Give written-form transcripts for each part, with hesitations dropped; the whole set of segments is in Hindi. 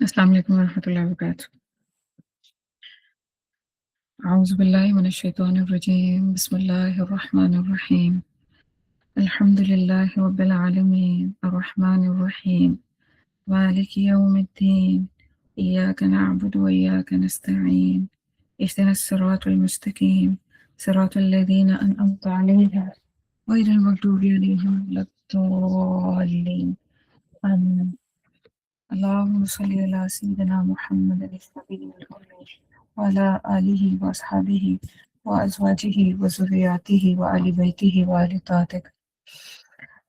अस्सलाम वालेकुम वरहमतुल्लाहि वबरकातुहू। औज़ु बिल्लाहि मिनश शैतानिर रजीम। बिस्मिल्लाहिर रहमानिर रहीम। अल्हम्दुलिल्लाहि रब्बिल आलमीन अर्रहमानिर रहीम मालिकि यौमिद्दीन इय्याका नअबुदु व इय्याका नस्तईन इहदिनस सिरातल मुस्तकीम सिरातल लज़ीना अनअमता अलैहिम गैरिल मग़दूबि अलैहिम वलद्दॉल्लीन। आमीन। अल्लाहुम्मा सल्लि अला सय्यिदिना मुहम्मदिन नबिय्यिल उम्मी व अला आलिहि व अस्हाबिहि व अज़वाजिहि व ज़ुर्रिय्यातिहि व आलि बैतिहि व अहलि तौअतिक।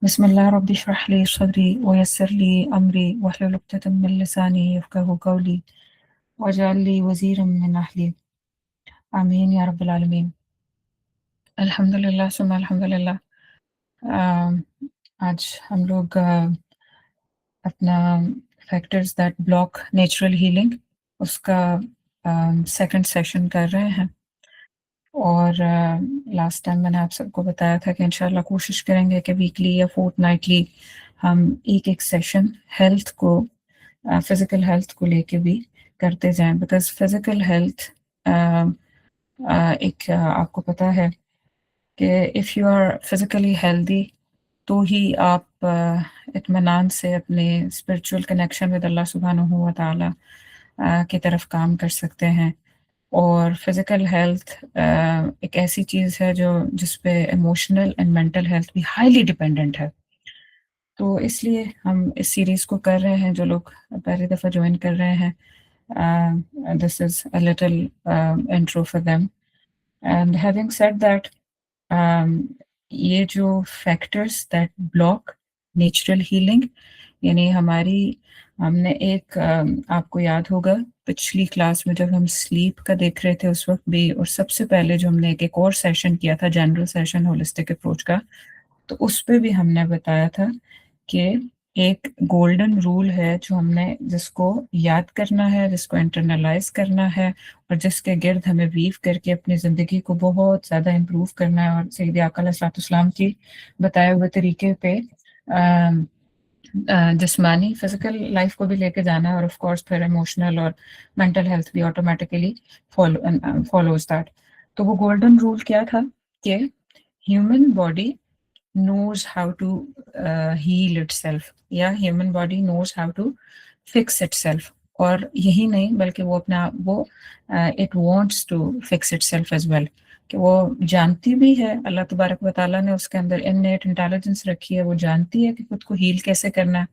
बिस्मिल्लाह रब्बि इश्रह ली सदरी व यस्सिर ली अमरी वहलुल उक़दतम मिन लिसानी यफ़क़हू क़ौली वजअल ली वज़ीरम मिन अहली। आमीन या रब्बल आलमीन। अल्हम्दुलिल्लाह सुम्मा अल्हम्दुलिल्लाह। आज हम लोग अपना factors that block natural healing उसका सेकंड सेशन कर रहे हैं। और लास्ट टाइम मैंने आप सबको बताया था कि इंशाल्लाह कोशिश करेंगे कि वीकली या फोर्टनाइटली हम एक एक सेशन हेल्थ को फिज़िकल हेल्थ को लेके भी करते जाएं, बिकॉज फिज़िकल हेल्थ एक आपको पता है कि if you are physically healthy तो ही आप इत्मीनान से अपने स्पिरिचुअल कनेक्शन विद अल्लाह सुब्हानहू व तआला की तरफ काम कर सकते हैं। और फिज़िकल हेल्थ एक ऐसी चीज़ है जो जिस पे इमोशनल एंड मेंटल हेल्थ भी हाईली डिपेंडेंट है। तो इसलिए हम इस सीरीज़ को कर रहे हैं। जो लोग पहली दफ़ा ज्वाइन कर रहे हैं, this is a little intro for them. And having said that, ये जो factors that block natural healing, यानी हमने एक आपको याद होगा पिछली क्लास में जब हम स्लीप का देख रहे थे उस वक्त भी, और सबसे पहले जो हमने एक और सेशन किया था जनरल सेशन होलिस्टिक अप्रोच का, तो उस पे भी हमने बताया था कि एक गोल्डन रूल है जो हमने जिसको याद करना है, जिसको इंटरनलाइज करना है और जिसके गिर्द हमें वीव करके अपनी ज़िंदगी को बहुत ज़्यादा इम्प्रूव करना है, और सैयद आका अलैहिस्सलाम की बताए हुए तरीके पे जिस्मानी फिजिकल लाइफ को भी लेके जाना है, और ऑफ कोर्स फिर इमोशनल और मेंटल हेल्थ भी ऑटोमेटिकली फॉलोज दैट। तो वो गोल्डन रूल क्या था कि human body knows how to heal itself, या human body knows how to fix itself। और यही नहीं बल्कि वो अपना वो it wants to fix itself as well, कि वो जानती भी है, अल्लाह तबारक व तआला ने उसके अंदर इननेट इंटेलिजेंस रखी है, वो जानती है कि खुद को हील कैसे करना है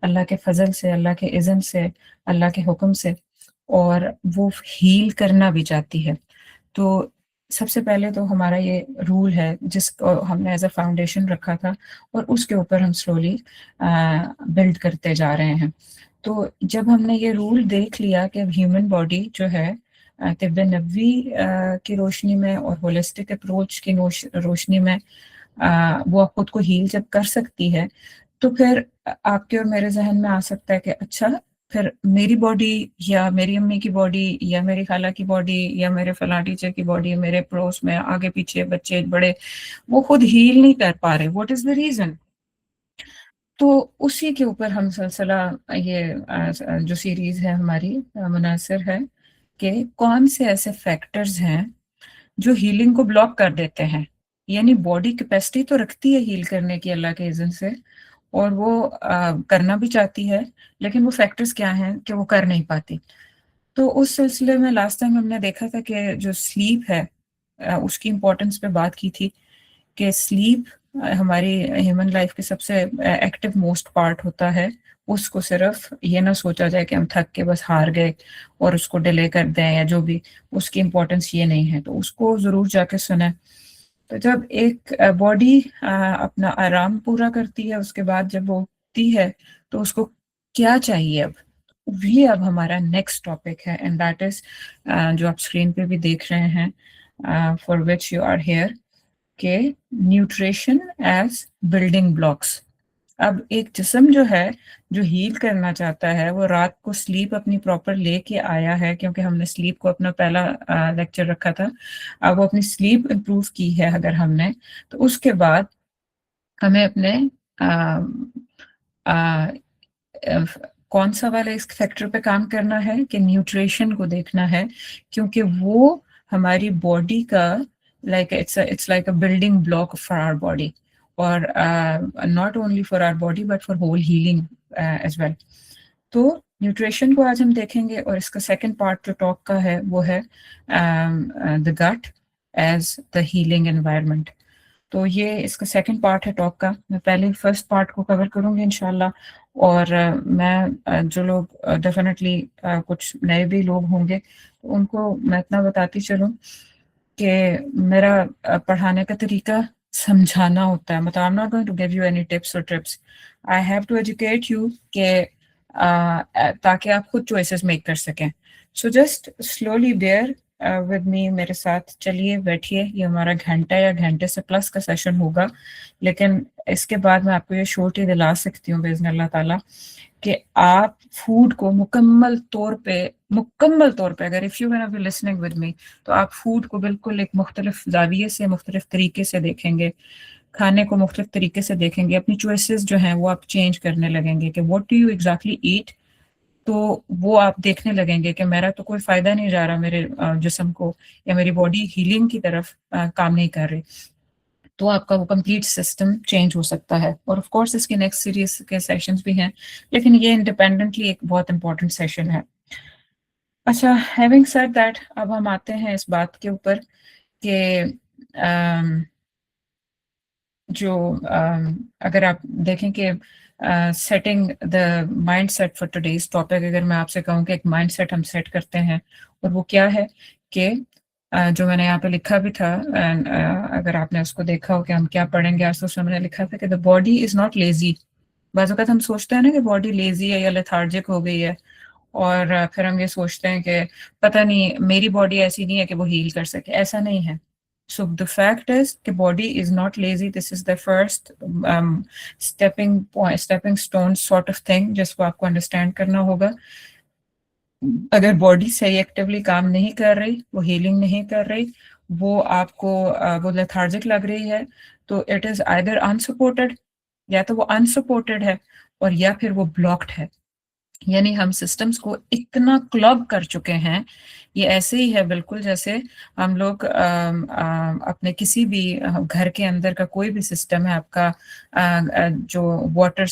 अल्लाह के फजल से, अल्लाह के इज़्न से, अल्लाह के हुक्म से, और वो हील करना भी चाहती है। तो सबसे पहले तो हमारा ये रूल है जिसको हमने एज अ फाउंडेशन रखा था, और उसके ऊपर हम स्लोली बिल्ड करते जा रहे हैं। तो जब हमने ये रूल देख लिया कि ह्यूमन बॉडी जो है तिब्बे नबवी की रोशनी में और होलिस्टिक अप्रोच की रोशनी में वो खुद को हील जब कर सकती है, तो फिर आपके और मेरे जहन में आ सकता है कि अच्छा, फिर मेरी बॉडी या मेरी अम्मी की बॉडी या मेरी खाला की बॉडी या मेरे फलां टीचर की बॉडी, मेरे पड़ोस में आगे पीछे बच्चे बड़े, वो खुद हील नहीं कर पा रहे, व्हाट इज द रीजन। तो उसी के ऊपर हम सिलसिला ये जो सीरीज है हमारी मुनासिर है कि कौन से ऐसे फैक्टर्स हैं जो हीलिंग को ब्लॉक कर देते हैं। यानी बॉडी कैपेसिटी तो रखती है हील करने की अल्लाह के इज़्न से, और वो करना भी चाहती है, लेकिन वो फैक्टर्स क्या हैं कि वो कर नहीं पाती। तो उस सिलसिले में लास्ट टाइम हमने देखा था कि जो स्लीप है उसकी इम्पोर्टेंस पे बात की थी कि स्लीप हमारी ह्यूमन लाइफ के सबसे एक्टिव मोस्ट पार्ट होता है। उसको सिर्फ ये ना सोचा जाए कि हम थक के बस हार गए और उसको डिले कर दें या जो भी, उसकी इम्पोर्टेंस ये नहीं है, तो उसको ज़रूर जाके सुने। तो जब एक बॉडी अपना आराम पूरा करती है, उसके बाद जब वो उठती है तो उसको क्या चाहिए अब, ये अब हमारा नेक्स्ट टॉपिक है, एंड दैट इज जो आप स्क्रीन पे भी देख रहे हैं, for which you are here, के न्यूट्रिशन एज बिल्डिंग ब्लॉक्स। अब एक जिस्म जो है, जो हील करना चाहता है, वो रात को स्लीप अपनी प्रॉपर लेके आया है, क्योंकि हमने स्लीप को अपना पहला लेक्चर रखा था। अब वो अपनी स्लीप इम्प्रूव की है अगर हमने, तो उसके बाद हमें अपने कौन सा वाला इस फैक्टर पे काम करना है कि न्यूट्रिशन को देखना है, क्योंकि वो हमारी बॉडी का like it's like a building block for our body, और not only for our body but for whole healing as well. तो न्यूट्रिशन को आज हम देखेंगे, और इसका सेकंड पार्ट जो टॉक का है वो है the gut as the healing environment. तो ये इसका सेकंड पार्ट है टॉक का। मैं पहले फर्स्ट पार्ट को कवर करूंगी इंशाल्लाह, और मैं जो लोग डेफिनेटली कुछ नए भी लोग होंगे तो उनको मैं इतना बताती चलूं कि मेरा पढ़ाने का तरीका समझाना होता है। मतलब I am not going to give you any tips और trips, I have to educate you के ताकि आप खुद चॉइसेस मेक कर सकें। So just slowly bear with me, मेरे साथ चलिए, बैठिए। ये हमारा घंटा या घंटे से प्लस का सेशन होगा, लेकिन इसके बाद मैं आपको ये श्योरिटी दिला सकती हूँ बेइज़्न अल्लाह ताला कि आप फूड को मुकम्मल तौर पे अगर if you gonna be listening with me, तो आप फूड को बिल्कुल एक मुख्तलिफ ज़ाविये से, मुख्तलिफ तरीके से देखेंगे, खाने को मुख्तलिफ तरीके से देखेंगे, अपनी चॉइसेस जो हैं वो आप चेंज करने लगेंगे कि व्हाट डू यू एग्जैक्टली ईट। तो वो आप देखने लगेंगे कि मेरा तो कोई फ़ायदा नहीं जा रहा मेरे जिस्म को, या मेरी बॉडी हीलिंग की तरफ काम नहीं कर रही, तो आपका वो कंप्लीट सिस्टम चेंज हो सकता है। और ऑफ कोर्स इसके नेक्स्ट सीरीज के सेशंस भी हैं, लेकिन ये इंडिपेंडेंटली एक बहुत इंपॉर्टेंट सेशन है। अच्छा, हैविंग सेड दैट, अब हम आते हैं इस बात के ऊपर कि जो अगर आप देखें कि setting the mind set for today's topic, अगर मैं आपसे कहूँ कि एक माइंड सेट हम सेट करते हैं, और वो क्या है कि जो मैंने यहाँ पे लिखा भी था, एंड अगर आपने उसको देखा हो कि हम क्या पढ़ेंगे आज, तो उसमें मैंने लिखा था कि the body is not lazy. बाज़ औक़ात हम सोचते हैं ना कि बॉडी लेजी है या लेथार्जिक हो गई है, और फिर हम ये सोचते हैं कि पता नहीं मेरी बॉडी ऐसी नहीं है कि वो हील कर सके। ऐसा नहीं है। सो द फैक्ट इज कि body is not lazy, this is the first stepping stone sort of thing जिसको आपको अंडरस्टैंड करना होगा। अगर बॉडी सही एक्टिवली काम नहीं कर रही, वो हीलिंग नहीं कर रही, वो आपको वो लेथार्जिक लग रही है, तो इट इज आइदर अनसपोर्टेड, या तो वो अनसपोर्टेड है, और या फिर वो ब्लॉक्ड है। यानी हम सिस्टम्स को इतना क्लॉग कर चुके हैं, ये ऐसे ही है बिल्कुल जैसे हम लोग अपने किसी भी घर के अंदर का कोई भी सिस्टम है आपका, जो वाटर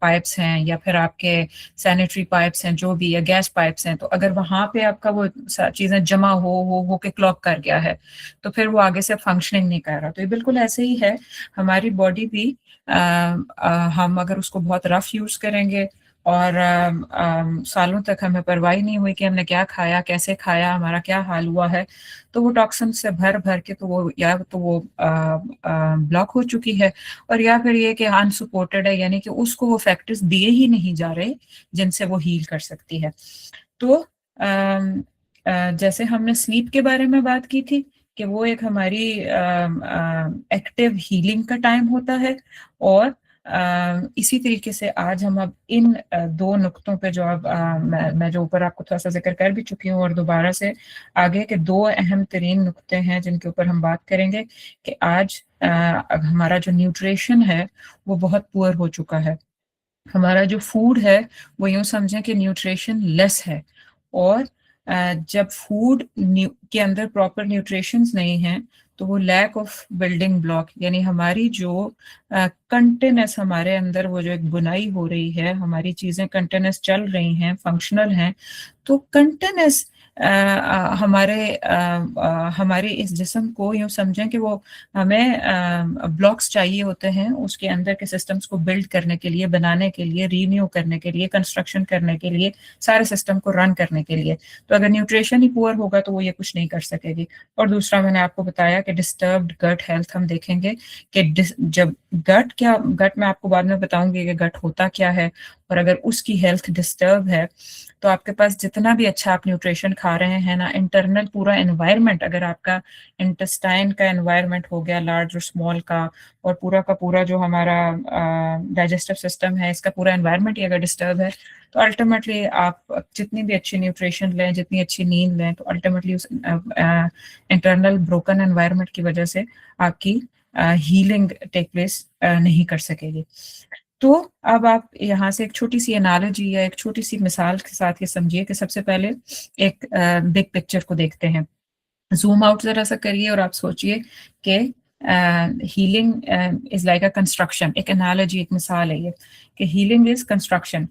पाइप्स हैं, या फिर आपके सैनिटरी पाइप्स हैं, जो भी, या गैस पाइप्स हैं, तो अगर वहाँ पे आपका वो चीज़ें जमा हो के क्लॉग कर गया है, तो फिर वो आगे से फंक्शनिंग नहीं कर रहा। तो ये बिल्कुल ऐसे ही है हमारी बॉडी भी। हम अगर उसको बहुत रफ यूज़ करेंगे, और सालों तक हमें परवाह नहीं हुई कि हमने क्या खाया, कैसे खाया, हमारा क्या हाल हुआ है, तो वो टॉक्सिन से भर भर के तो वो या तो वो ब्लॉक हो चुकी है, और या फिर ये कि अनसपोर्टेड है, यानी कि उसको वो फैक्टर्स दिए ही नहीं जा रहे जिनसे वो हील कर सकती है। तो जैसे हमने स्लीप के बारे में बात की थी कि वो एक हमारी एक्टिव हीलिंग का टाइम होता है, और इसी तरीके से आज हम अब इन दो नुक्तों पे जो अब मैं जो ऊपर आपको थोड़ा सा जिक्र कर भी चुकी हूँ, और दोबारा से आगे के दो अहम तरीन नुक्ते हैं जिनके ऊपर हम बात करेंगे कि आज हमारा जो न्यूट्रिशन है वो बहुत पुअर हो चुका है। हमारा जो फूड है वो यूँ समझें कि न्यूट्रिशन लेस है, और जब फूड के अंदर प्रॉपर न्यूट्रिशंस नहीं हैं, तो वो लैक ऑफ बिल्डिंग ब्लॉक, यानी हमारी जो कंटिन्यूस हमारे अंदर वो जो एक बुनाई हो रही है, हमारी चीज़ें कंटिन्यूस चल रही हैं, फंक्शनल हैं, तो कंटिन्यूस हमारे इस जिस्म को यूँ समझें कि वो हमें ब्लॉक्स चाहिए होते हैं उसके अंदर के सिस्टम्स को बिल्ड करने के लिए, बनाने के लिए, रीन्यू करने के लिए, कंस्ट्रक्शन करने के लिए, सारे सिस्टम को रन करने के लिए। तो अगर न्यूट्रिशन ही पुअर होगा तो वो ये कुछ नहीं कर सकेगी। और दूसरा मैंने आपको बताया कि डिस्टर्ब्ड गट हेल्थ हम देखेंगे कि जब गट में आपको बाद में बताऊंगी कि गट होता क्या है, और अगर उसकी हेल्थ डिस्टर्ब है तो आपके पास जितना भी अच्छा आप न्यूट्रिशन खा रहे हैं ना, इंटरनल पूरा एनवायरनमेंट, अगर आपका इंटेस्टाइन का एनवायरनमेंट हो गया लार्ज और स्मॉल का, और पूरा का पूरा जो हमारा डाइजेस्टिव सिस्टम है, इसका पूरा एनवायरनमेंट ही अगर डिस्टर्ब है, तो अल्टीमेटली आप जितनी भी अच्छी न्यूट्रिशन लें, जितनी अच्छी नींद लें, तो अल्टीमेटली उस इंटरनल ब्रोकन एनवायरनमेंट की वजह से आपकी हीलिंग टेक प्लेस नहीं कर सकेगी। तो अब आप यहाँ से एक छोटी सी एनालॉजी या एक छोटी सी मिसाल के साथ ये समझिए कि सबसे पहले एक बिग पिक्चर को देखते हैं। जूम आउट जरा सा करिए और आप सोचिए कि healing is like a construction. एक एनालॉजी, एक मिसाल है ये कि हीलिंग इज कंस्ट्रक्शन।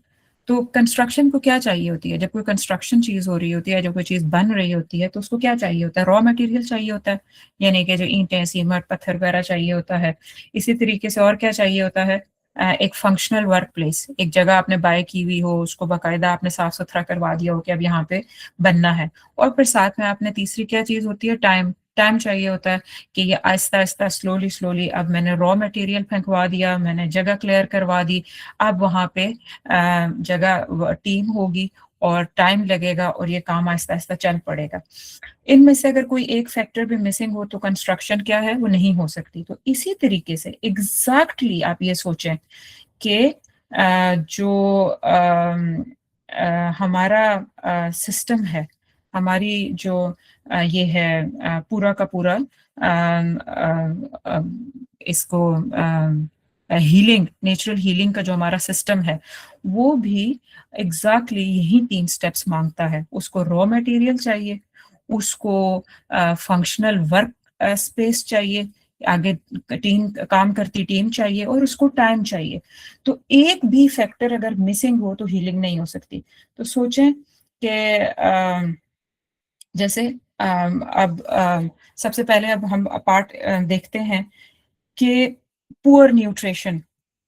तो कंस्ट्रक्शन को क्या चाहिए होती है? जब कोई कंस्ट्रक्शन चीज हो रही होती है, जब कोई चीज बन रही होती है, तो उसको क्या चाहिए होता है? रॉ मटेरियल चाहिए होता है, यानी कि जो ईंटें, सीमेंट, पत्थर वगैरह चाहिए होता है। इसी तरीके से और क्या चाहिए होता है? एक फंक्शनल वर्क प्लेस, एक जगह आपने बाय की हुई हो, उसको बाकायदा आपने साफ सुथरा करवा दिया हो कि अब यहाँ पे बनना है। और फिर साथ में आपने तीसरी क्या चीज होती है? टाइम। टाइम चाहिए होता है कि ये आहिस्ता आहिस्ता, स्लोली स्लोली, अब मैंने रॉ मटेरियल फेंकवा दिया, मैंने जगह क्लियर करवा दी, अब वहां पे जगह टीम होगी और टाइम लगेगा और ये काम आहिस्ता आहिस्ता चल पड़ेगा। इनमें से अगर कोई एक फैक्टर भी मिसिंग हो तो कंस्ट्रक्शन क्या है? वो नहीं हो सकती। तो इसी तरीके से एग्जैक्टली आप ये सोचें कि जो हमारा सिस्टम है, हमारी जो ये है पूरा का पूरा इसको हीलिंग, नेचुरल हीलिंग का जो हमारा सिस्टम है, वो भी एग्जैक्टली यही 3 स्टेप्स मांगता है। उसको रॉ मटेरियल चाहिए, उसको फंक्शनल वर्क स्पेस चाहिए, आगे टीम काम करती टीम चाहिए, और उसको टाइम चाहिए। तो एक भी फैक्टर अगर मिसिंग हो तो हीलिंग नहीं हो सकती। तो सोचें कि जैसे अब सबसे पहले अब हम पार्ट देखते हैं कि पुअर न्यूट्रिशन।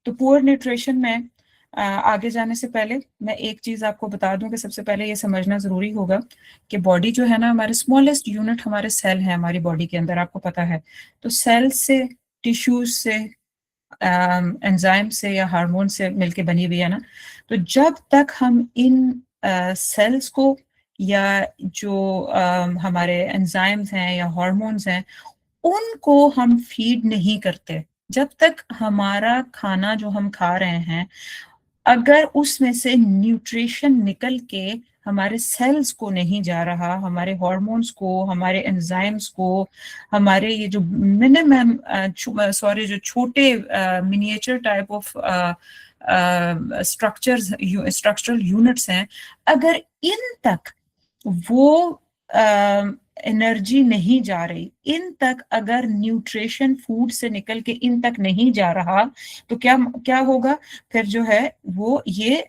तो पुअर न्यूट्रिशन में आगे जाने से पहले मैं एक चीज आपको बता दूं कि सबसे पहले ये समझना जरूरी होगा कि बॉडी जो है ना, हमारे स्मॉलेस्ट यूनिट हमारे सेल है हमारी बॉडी के अंदर, आपको पता है। तो सेल से, टिश्यूज से, एंजाइम से या हार्मोन से मिलके बनी हुई है ना। तो जब तक हम इन सेल्स को या जो हमारे एंजाइम्स हैं या हार्मोन्स हैं, उनको हम फीड नहीं करते, जब तक हमारा खाना जो हम खा रहे हैं, अगर उसमें से न्यूट्रिशन निकल के हमारे सेल्स को नहीं जा रहा, हमारे हार्मोन्स को, हमारे एंजाइम्स को, हमारे ये जो मिनिमम सॉरी जो छोटे miniature type of structural units हैं, अगर इन तक वो एनर्जी नहीं जा रही, इन तक अगर न्यूट्रिशन फूड से निकल के इन तक नहीं जा रहा, तो क्या क्या होगा? फिर जो है वो ये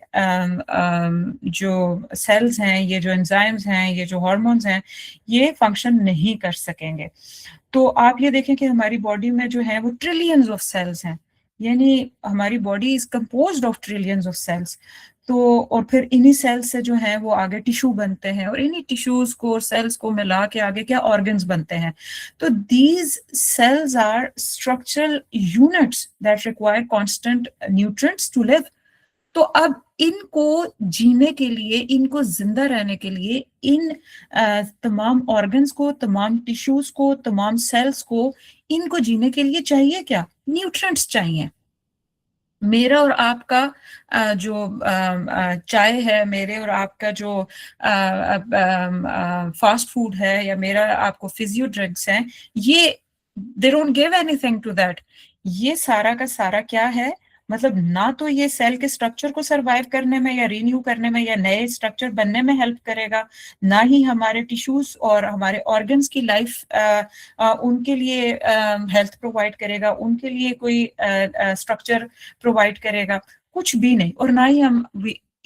जो सेल्स हैं, ये जो एंजाइम्स हैं, ये जो हार्मोन्स हैं, ये फंक्शन नहीं कर सकेंगे। तो आप ये देखें कि हमारी बॉडी में जो है वो ट्रिलियंस ऑफ सेल्स हैं, यानी हमारी body is composed of trillions of cells. तो और फिर इन्हीं सेल्स से जो है वो आगे टिश्यू बनते हैं, और इन्हीं टिश्यूज को और सेल्स को मिला के आगे क्या ऑर्गन्स बनते हैं। तो these cells are structural units that require constant nutrients to live. तो अब इनको जीने के लिए, इनको जिंदा रहने के लिए, इन तमाम ऑर्गन्स को, तमाम टिश्यूज को, तमाम सेल्स को, इनको जीने के लिए चाहिए क्या? न्यूट्रिएंट्स चाहिए। मेरा और आपका जो चाय है, मेरे और आपका जो फास्ट फूड है, या मेरा आपको फिजियो ड्रिंक्स हैं, ये they don't give anything to that. ये सारा का सारा क्या है? मतलब ना तो ये सेल के स्ट्रक्चर को सरवाइव करने में या रीन्यू करने में या नए स्ट्रक्चर बनने में हेल्प करेगा, ना ही हमारे टिश्यूज और हमारे ऑर्गन्स की लाइफ उनके लिए हेल्थ प्रोवाइड करेगा, उनके लिए कोई स्ट्रक्चर प्रोवाइड करेगा, कुछ भी नहीं। और ना ही हम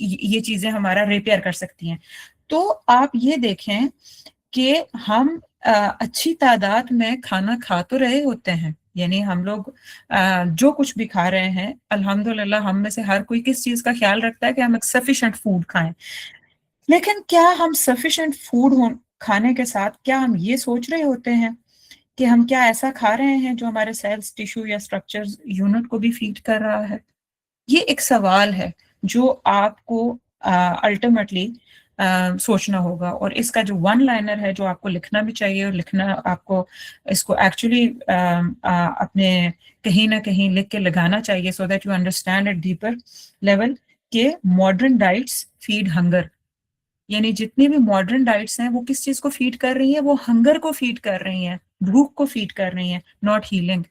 ये चीजें हमारा रिपेयर कर सकती हैं। तो आप ये देखें कि हम अच्छी तादाद में खाना खा तो रहे होते हैं, यानी हम लोग जो कुछ भी खा रहे हैं, अल्हम्दुलिल्लाह हम में से हर कोई किस चीज का ख्याल रखता है कि हम एक सफिशिएंट फूड खाएं। लेकिन क्या हम सफिशिएंट फूड खाने के साथ क्या हम ये सोच रहे होते हैं कि हम क्या ऐसा खा रहे हैं जो हमारे सेल्स, टिश्यू या स्ट्रक्चर्स, यूनिट को भी फीड कर रहा है? ये एक सवाल है जो आपको अल्टीमेटली सोचना होगा। और इसका जो वन लाइनर है, जो आपको लिखना भी चाहिए, और लिखना आपको इसको एक्चुअली अपने कहीं ना कहीं लिख के लगाना चाहिए, so that you understand at deeper level के मॉडर्न डाइट्स फीड हंगर। यानी जितनी भी मॉडर्न डाइट्स हैं वो किस चीज को फीड कर रही है? वो हंगर को फीड कर रही हैं, भूख को फीड कर रही हैं, नॉट हीलिंग।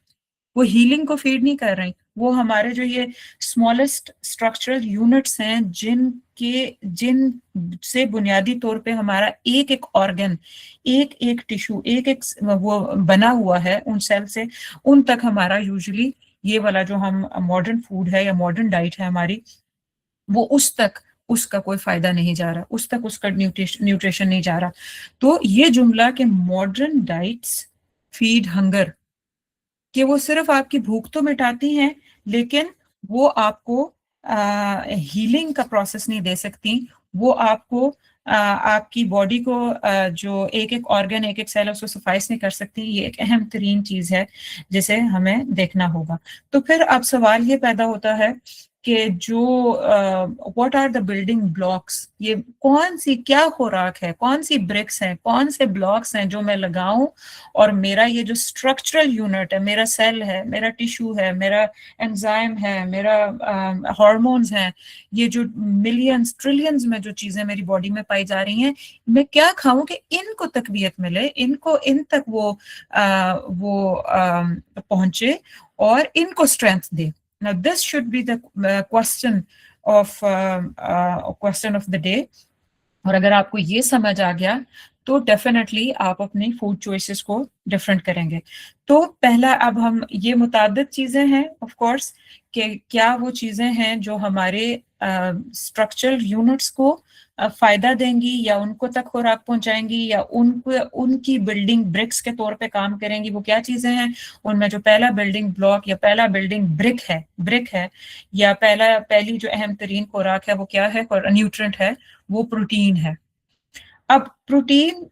वो हीलिंग को फीड नहीं कर रही, वो हमारे जो ये स्मॉलेस्ट स्ट्रक्चरल यूनिट्स हैं जिन से बुनियादी तौर पे हमारा एक एक ऑर्गन, एक एक टिश्यू, एक एक वो बना हुआ है उन सेल से, उन तक हमारा यूजुअली ये वाला जो हम मॉडर्न फूड है या मॉडर्न डाइट है हमारी, वो उस तक उसका कोई फायदा नहीं जा रहा, उस तक उसका न्यूट्रिशन नहीं जा रहा। तो ये जुमला कि मॉडर्न डाइट्स फीड हंगर, कि वो सिर्फ आपकी भूख तो मिटाती हैं लेकिन वो आपको हीलिंग का प्रोसेस नहीं दे सकती, वो आपको आपकी बॉडी को जो एक एक ऑर्गन, एक एक सेल उसको सफाइस नहीं कर सकती। ये एक अहम तरीन चीज है जिसे हमें देखना होगा। तो फिर अब सवाल ये पैदा होता है कि जो what are the building blocks, ये कौन सी क्या खुराक है, कौन सी ब्रिक्स हैं, कौन से ब्लॉक्स हैं जो मैं लगाऊं और मेरा ये जो स्ट्रक्चरल यूनिट है, मेरा सेल है, मेरा टिश्यू है, मेरा एंजाइम है, मेरा हार्मोन्स हैं, ये जो मिलियंस ट्रिलियंस में जो चीजें मेरी बॉडी में पाई जा रही हैं, मैं क्या खाऊं कि इनको तकवीयत मिले, इनको इन तक वो पहुंचे और इनको strength they. Now this should be the question of the day। और अगर आपको ये समझ आ गया तो डेफिनेटली आप अपनी फूड चॉइसेस को डिफरेंट करेंगे। तो पहला, अब हम ये मुताबिक चीजें हैं ऑफ कोर्स कि क्या वो चीजें हैं जो हमारे स्ट्रक्चरल यूनिट्स को फायदा देंगी या उनको तक खुराक पहुंचाएंगी या उनको उनकी बिल्डिंग ब्रिक्स के तौर पे काम करेंगी, वो क्या चीजें हैं। उनमें जो पहला बिल्डिंग ब्लॉक या पहला बिल्डिंग ब्रिक है या पहली जो अहम तरीन खुराक है वो क्या है, और न्यूट्रिएंट है, वो प्रोटीन है। अब प्रोटीन,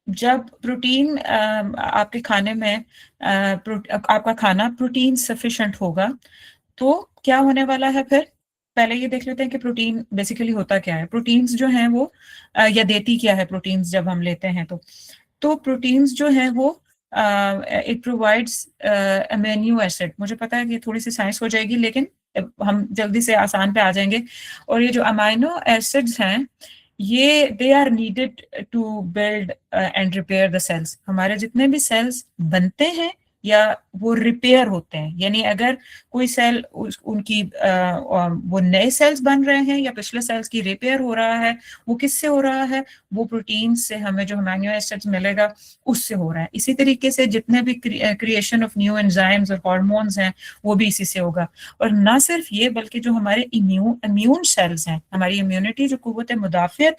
जब प्रोटीन आपके खाने में आपका खाना प्रोटीन सफिशिएंट होगा तो क्या होने वाला है। फिर पहले ये देख लेते हैं कि प्रोटीन बेसिकली होता क्या है। प्रोटीन्स जो हैं वो या देती क्या है प्रोटीन्स जब हम लेते हैं तो प्रोटीन्स जो हैं वो इट प्रोवाइड्स अमीनो एसिड। मुझे पता है कि थोड़ी सी साइंस हो जाएगी लेकिन हम जल्दी से आसान पे आ जाएंगे। और ये जो अमीनो एसिड्स हैं ये they are needed to build and repair the cells. हमारे जितने भी सेल्स बनते हैं या वो रिपेयर होते हैं, यानी अगर कोई सेल उनकी वो नए सेल्स बन रहे हैं या पिछले सेल्स की रिपेयर हो रहा है, वो किससे हो रहा है, वो प्रोटीन से हमें जो अमीनो एसिड्स मिलेगा उससे हो रहा है। इसी तरीके से जितने भी क्रिएशन ऑफ न्यू एंजाइम्स और हार्मोन्स हैं वो भी इसी से होगा। और ना सिर्फ ये बल्कि जो हमारे इम्यून सेल्स हैं, हमारी इम्यूनिटी जो कुव्वत मुदाफियत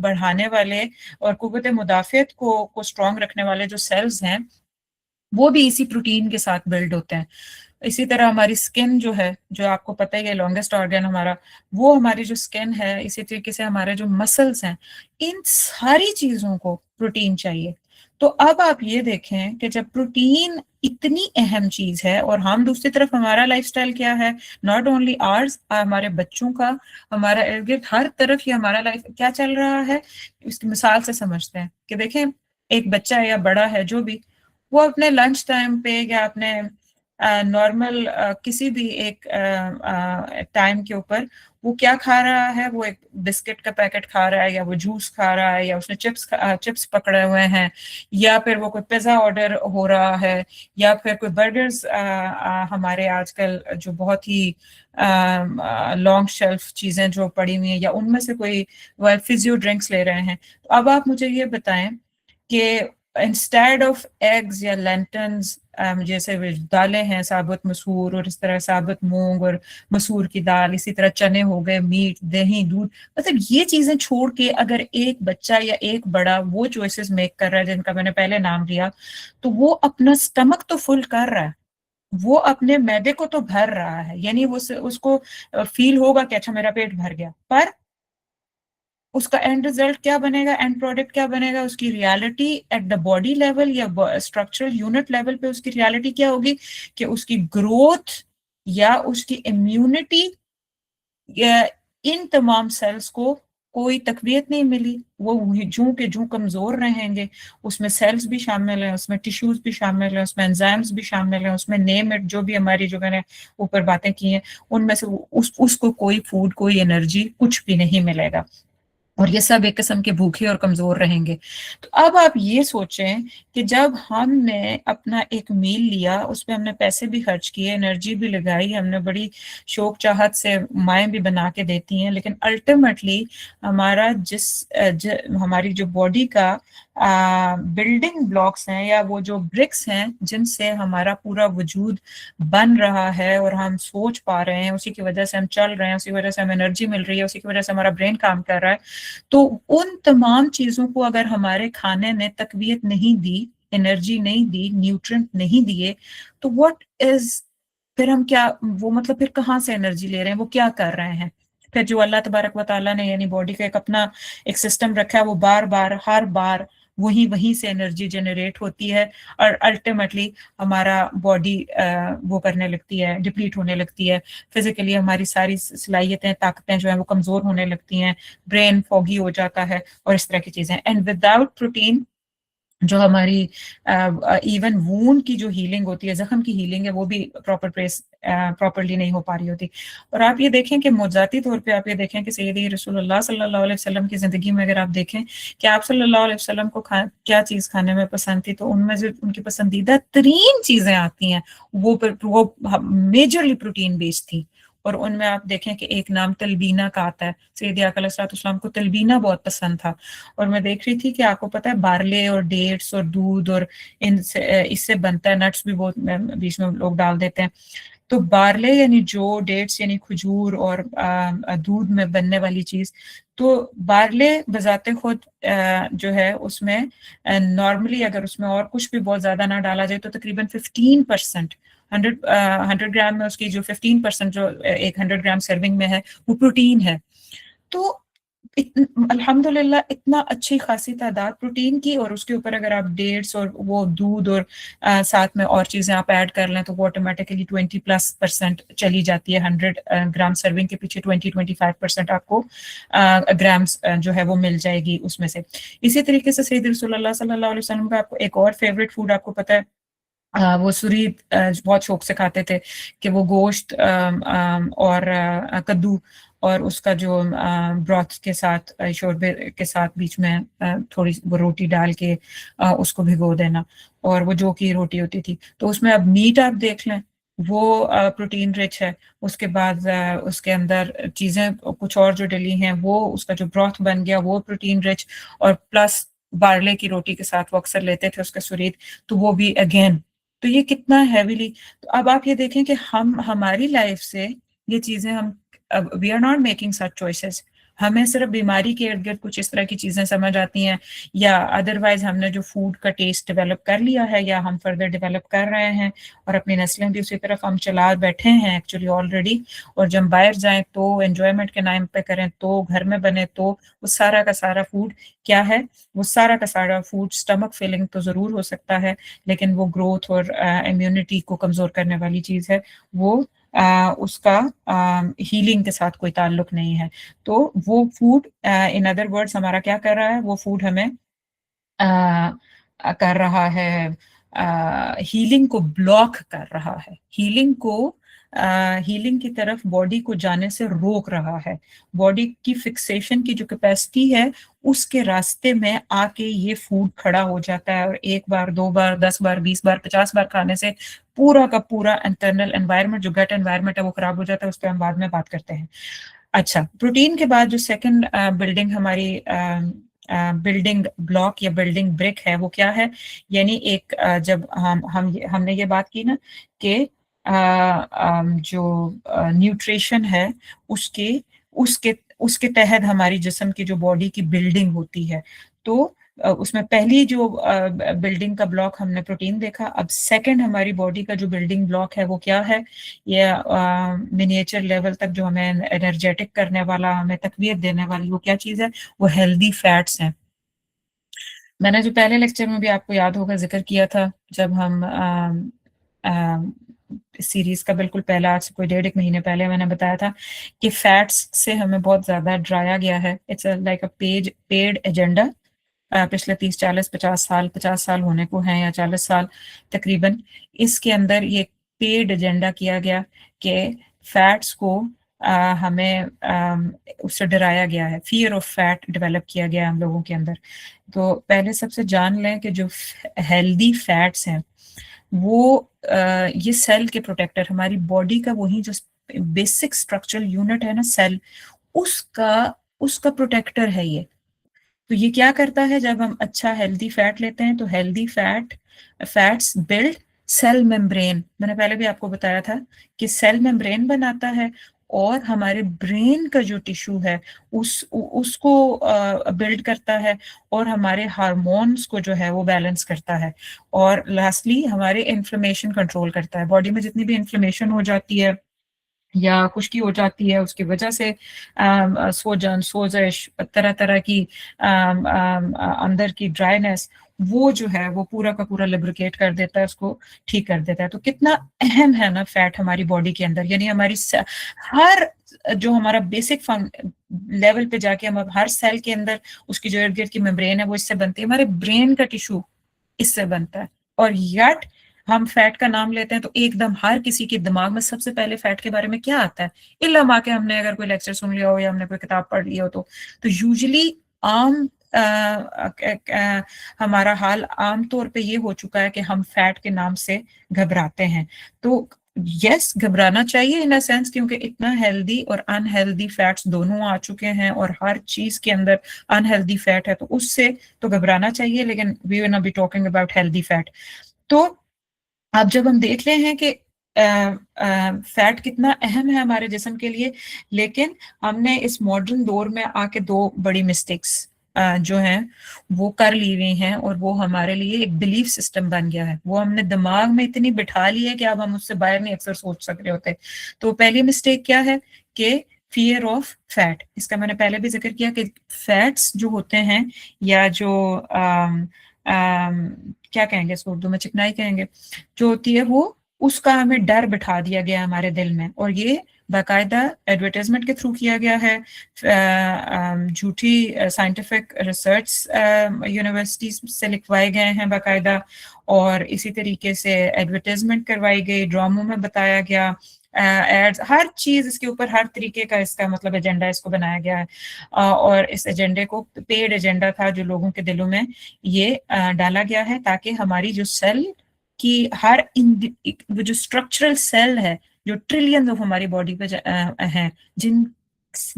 बढ़ाने वाले और कुव्वत मुदाफियत को स्ट्रॉन्ग रखने वाले जो सेल्स हैं वो भी इसी प्रोटीन के साथ बिल्ड होते हैं। इसी तरह हमारी स्किन जो है, जो आपको पता ही है लॉन्गेस्ट ऑर्गन हमारा, वो हमारी जो स्किन है, इसी तरीके से हमारे जो मसल्स हैं, इन सारी चीजों को प्रोटीन चाहिए। तो अब आप ये देखें कि जब प्रोटीन इतनी अहम चीज है और हम दूसरी तरफ हमारा लाइफस्टाइल क्या है, नॉट ओनली आर्स, हमारे बच्चों का, हमारा इर्द गिर्द हर तरफ ही हमारा लाइफ क्या चल रहा है, इसकी मिसाल से समझते हैं कि देखें एक बच्चा या बड़ा है जो भी, वो अपने लंच टाइम पे या अपने नॉर्मल किसी भी एक टाइम के ऊपर वो क्या खा रहा है, वो एक बिस्किट का पैकेट खा रहा है या वो जूस खा रहा है या उसने चिप्स पकड़े हुए हैं या फिर वो कोई पिज्जा ऑर्डर हो रहा है या फिर कोई बर्गर्स हमारे आजकल जो बहुत ही लॉन्ग शेल्फ चीजें जो पड़ी हुई हैं या उनमें से कोई फिजियो ड्रिंक्स ले रहे हैं। तो अब आप मुझे ये बताएं कि इंस्टेड ऑफ एग्स या लेंटन्स, जैसे दालें हैं साबुत मसूर और इस तरह साबुत मूंग और मसूर की दाल, इसी तरह चने हो गए, मीट, दही, दूध, मतलब ये चीजें छोड़ के अगर एक बच्चा या एक बड़ा वो चॉइसेस मेक कर रहा है जिनका मैंने पहले नाम लिया, तो वो अपना स्टमक तो फुल कर रहा है, वो अपने मैदे को तो भर रहा है, यानी वो उसको फील होगा कि अच्छा मेरा पेट भर गया, पर उसका एंड रिजल्ट क्या बनेगा, एंड प्रोडक्ट क्या बनेगा, उसकी reality at the body level या स्ट्रक्चरल यूनिट लेवल पे उसकी रियलिटी क्या होगी कि उसकी ग्रोथ या उसकी इम्यूनिटी, इन तमाम सेल्स को कोई तकवीत नहीं मिली, वो जूं के जूं कमजोर रहेंगे। उसमें सेल्स भी शामिल हैं, उसमें टिश्यूज भी शामिल हैं, उसमें एंजाइम्स भी शामिल हैं, उसमें नेम इट जो भी हमारी जो मैंने ऊपर बातें की हैं उनमें से उसको कोई फूड, कोई एनर्जी, कुछ भी नहीं मिलेगा। और ये सब एक किस्म के भूखे और कमजोर रहेंगे। तो अब आप ये सोचें कि जब हमने अपना एक मील लिया, उस पे हमने पैसे भी खर्च किए, एनर्जी भी लगाई, हमने बड़ी शौक चाहत से माएँ भी बना के देती हैं, लेकिन अल्टीमेटली हमारा हमारी जो बॉडी का बिल्डिंग ब्लॉक्स हैं या वो जो ब्रिक्स हैं जिनसे हमारा पूरा वजूद बन रहा है और हम सोच पा रहे हैं, उसी की वजह से हम चल रहे हैं, उसी की वजह से हमें एनर्जी मिल रही है, उसी की वजह से हमारा ब्रेन काम कर रहा है। तो उन तमाम चीजों को अगर हमारे खाने ने तकवीत नहीं दी, एनर्जी नहीं दी, न्यूट्रिएंट नहीं दिए, तो व्हाट इज, फिर हम क्या, वो मतलब फिर कहाँ से एनर्जी ले रहे हैं, वो क्या कर रहे हैं? फिर जो अल्लाह तबारक व तआला ने यानी बॉडी का एक अपना एक सिस्टम रखा है, वो बार बार हर बार वही वहीं से एनर्जी जनरेट होती है और अल्टीमेटली हमारा बॉडी वो करने लगती है, डिप्लीट होने लगती है। फिजिकली हमारी सारी सलाहियतें, ताकतें जो है वो कमजोर होने लगती हैं, ब्रेन फॉगी हो जाता है और इस तरह की चीजें। एंड विदाउट प्रोटीन जो हमारी इवन वूंड की जो हीलिंग होती है, जख्म की हीलिंग है, वो भी प्रॉपरली नहीं हो पा रही होती। और आप ये देखें कि मौजाती तौर पे आप ये देखें कि सैयदी रसूलुल्लाह सल्लल्लाहु अलैहि वसल्लम की जिंदगी में अगर आप देखें कि आप सल्लल्लाहु अलैहि वसल्लम को क्या चीज खाने में पसंद थी, तो उनमें जो उनकी पसंदीदा तरीन चीजें आती हैं वो मेजरली प्रोटीन बेस्ड थी। और उनमें आप देखें कि एक नाम तलबीना का आता है, सैयदी आका अलैहिस्सलाम को तलबीना बहुत पसंद था। और मैं देख रही थी कि आपको पता है बार्ले और डेट्स और दूध और इससे बनता है, नट्स भी बहुत बीच में लोग डाल देते हैं। तो बार्ले यानी जो, डेट्स यानी खजूर और दूध में बनने वाली चीज। तो बार्ले बजाते खुद जो है उसमें नॉर्मली अगर उसमें और कुछ भी बहुत ज्यादा ना डाला जाए तो तकरीबन 15%, 100 ग्राम में उसकी जो 15% जो एक 100 ग्राम सर्विंग में है वो प्रोटीन है। तो अल्हम्दुलिल्लाह इतना अच्छी खासी तादाद प्रोटीन की, और उसके ऊपर अगर आप डेट्स और वो दूध और साथ में और चीजें आप ऐड कर लें तो वो ऑटोमेटिकली 20+% चली जाती है। 100 ग्राम सर्विंग के पीछे 20-25% आपको ग्राम्स जो है वो मिल जाएगी उसमें से। इसी तरीके से सैयद रसूलुल्लाह सल्लल्लाहु अलैहि वसल्लम का आपको एक और फेवरेट फूड आपको पता है, वो सुरीद बहुत शौक से खाते थे कि वो गोश्त और कद्दू और उसका जो ब्रॉथ के साथ, शोरबे के साथ बीच में थोड़ी वो रोटी डाल के उसको भिगो देना, और वो जो की रोटी होती थी। तो उसमें अब मीट आप देख लें, वो प्रोटीन रिच है। उसके बाद उसके अंदर चीजें कुछ और जो डली हैं, वो उसका जो ब्रॉथ बन गया वो प्रोटीन रिच, और प्लस बार्ले की रोटी के साथ वो अक्सर लेते थे उसका सुरीद, तो वो भी अगेन। तो ये कितना हैवीली, तो अब आप ये देखें कि हम हमारी लाइफ से ये चीजें हम, अब we are not making such choices, हमें सिर्फ बीमारी के इर्द गिर्द कुछ इस तरह की चीजें समझ आती हैं, या अदरवाइज हमने जो फूड का टेस्ट डेवलप कर लिया है या हम फर्दर डेवलप कर रहे हैं, और अपनी नस्लें भी उसी तरफ हम चला बैठे हैं एक्चुअली ऑलरेडी। और जब बाहर जाएं तो एंजॉयमेंट के नाम पे करें, तो घर में बने तो वो सारा का सारा फूड क्या है, वो सारा का सारा फूड स्टमक फिलिंग तो जरूर हो सकता है, लेकिन वो ग्रोथ और इम्यूनिटी को कमजोर करने वाली चीज है, वो उसका हीलिंग के साथ कोई ताल्लुक नहीं है। तो वो फूड इन अदर वर्ड्स हमारा क्या कर रहा है, वो फूड हमें कर रहा है, हीलिंग को ब्लॉक कर रहा है, हीलिंग की तरफ बॉडी को जाने से रोक रहा है। बॉडी की फिक्सेशन की जो कैपेसिटी है उसके रास्ते में आके ये फूड खड़ा हो जाता है, और एक बार, दो बार, 10 बार, 20 बार, 50 बार खाने से पूरा का पूरा इंटरनल एनवायरनमेंट, जो गट एनवायरनमेंट है, वो खराब हो जाता है। उस पर हम बाद में बात करते हैं। अच्छा, प्रोटीन के बाद जो सेकंड बिल्डिंग हमारी बिल्डिंग ब्लॉक या बिल्डिंग ब्रिक है, वो क्या है? यानी एक जब हमने ये बात की ना कि जो न्यूट्रिशन है उसके उसके उसके तहत हमारी जिस्म की जो बॉडी की बिल्डिंग होती है, तो उसमें पहली जो बिल्डिंग का ब्लॉक हमने प्रोटीन देखा। अब सेकंड हमारी बॉडी का जो बिल्डिंग ब्लॉक है वो क्या है? ये मिनिएचर लेवल तक जो हमें एनर्जेटिक करने वाला, हमें तकवीत देने वाली वो क्या चीज़ है? वो हेल्दी फैट्स हैं। मैंने जो पहले लेक्चर में भी आपको याद होगा जिक्र किया था, जब हम सीरीज का बिल्कुल पहला, आज से कोई 1.5 महीने पहले मैंने बताया था कि फैट्स से हमें बहुत ज्यादा डराया गया है। It's like a paid agenda. पिछले 30, 40, 50 साल, 50 साल होने को हैं या 40 साल तकरीबन, इसके अंदर ये पेड एजेंडा किया गया कि फैट्स को हमें उससे डराया गया है, फियर ऑफ फैट डेवलप किया गया है हम लोगों के अंदर। तो पहले सबसे जान लें कि जो हेल्दी फैट्स हैं वो ये सेल के प्रोटेक्टर, हमारी बॉडी का वही जो बेसिक स्ट्रक्चरल यूनिट है ना सेल, उसका उसका प्रोटेक्टर है ये। तो ये क्या करता है, जब हम अच्छा हेल्दी फैट लेते हैं तो healthy fats build cell membrane. मैंने पहले भी आपको बताया था कि सेल मेम्ब्रेन बनाता है और हमारे ब्रेन का जो टिश्यू है उसको बिल्ड करता है और हमारे हार्मोन्स को जो है वो बैलेंस करता है। और लास्टली हमारे इन्फ्लेमेशन कंट्रोल करता है। बॉडी में जितनी भी इन्फ्लेमेशन हो जाती है या खुश्की हो जाती है उसकी वजह से सोजन, सोजिश, तरह तरह की अंदर की ड्राइनेस, वो जो है वो पूरा का पूरा लिब्रिकेट कर देता है, उसको ठीक कर देता है। तो कितना अहम है ना फैट हमारी बॉडी के अंदर, यानी हमारी हर जो हमारा बेसिक लेवल पे जाके हम हर सेल के अंदर उसकी जो इर्द गिर्द की मेम्ब्रेन है वो इससे बनती है, हमारे ब्रेन का टिश्यू इससे बनता है। और यट हम फैट का नाम लेते हैं तो एकदम हर किसी के दिमाग में सबसे पहले फैट के बारे में क्या आता है, इल्ला मा के हमने अगर कोई लेक्चर सुन लिया हो या हमने कोई किताब पढ़ ली हो तो यूजुअली आम हमारा हाल आम तौर पे ये हो चुका है कि हम फैट के नाम से घबराते हैं। तो यस, घबराना चाहिए इन अ सेंस, क्योंकि इतना हेल्दी और अनहेल्दी फैट्स दोनों आ चुके हैं और हर चीज के अंदर अनहेल्दी फैट है, तो उससे तो घबराना चाहिए। लेकिन we will not be talking about healthy fat. तो अब जब हम देख रहे हैं कि फैट कितना अहम है हमारे जिस्म के लिए, लेकिन हमने इस मॉडर्न दौर में आके दो बड़ी मिस्टेक्स जो हैं वो कर ली हुई हैं और वो हमारे लिए एक बिलीफ सिस्टम बन गया है। वो हमने दिमाग में इतनी बिठा ली है कि अब हम उससे बाहर नहीं अक्सर सोच सक रहे होते। तो पहली मिस्टेक क्या है कि फियर ऑफ फैट। इसका मैंने पहले भी जिक्र किया कि फैट्स जो होते हैं या जो क्या कहेंगे इसको उर्दू में, चिकनाई कहेंगे, जो होती है वो, उसका हमें डर बिठा दिया गया हमारे दिल में। और ये बाकायदा एडवर्टाइजमेंट के थ्रू किया गया है, झूठी साइंटिफिक रिसर्च यूनिवर्सिटीज से लिखवाए गए हैं बाकायदा, और इसी तरीके से एडवर्टाइजमेंट करवाई गई, ड्रामों में बताया गया, एड्स, हर चीज इसके ऊपर, हर तरीके का इसका मतलब एजेंडा इसको बनाया गया है। और इस एजेंडे को पेड एजेंडा था जो लोगों के दिलों में ये डाला गया है, ताकि हमारी जो सेल की हर वो जो स्ट्रक्चरल सेल है, जो ट्रिलियन ऑफ हमारी बॉडी पे हैं, जिन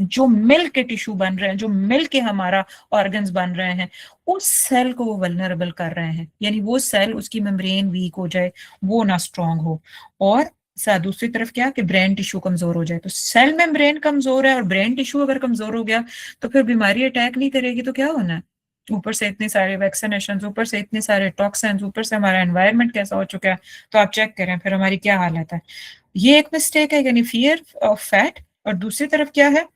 जो मिल के टिश्यू बन रहे हैं, जो मिल के हमारा ऑर्गन्स बन रहे हैं, उस सेल को वो वल्नरेबल कर रहे हैं। यानी वो सेल, उसकी मेम्ब्रेन वीक हो जाए, वो ना स्ट्रांग हो, और दूसरी तरफ क्या कि ब्रेन टिश्यू कमजोर हो जाए। तो सेल मेम्ब्रेन कमजोर है और ब्रेन टिश्यू अगर कमजोर हो गया तो फिर बीमारी अटैक नहीं करेगी तो क्या होना है। ऊपर से इतने सारे वैक्सीनेशन, ऊपर से इतने सारे टॉक्सिन्स, ऊपर से हमारा एनवायरनमेंट कैसा हो चुका है, तो आप चेक करें फिर हमारी क्या हालत है। ये एक मिस्टेक है, यानी फियर ऑफ फैट। और दूसरी तरफ क्या है,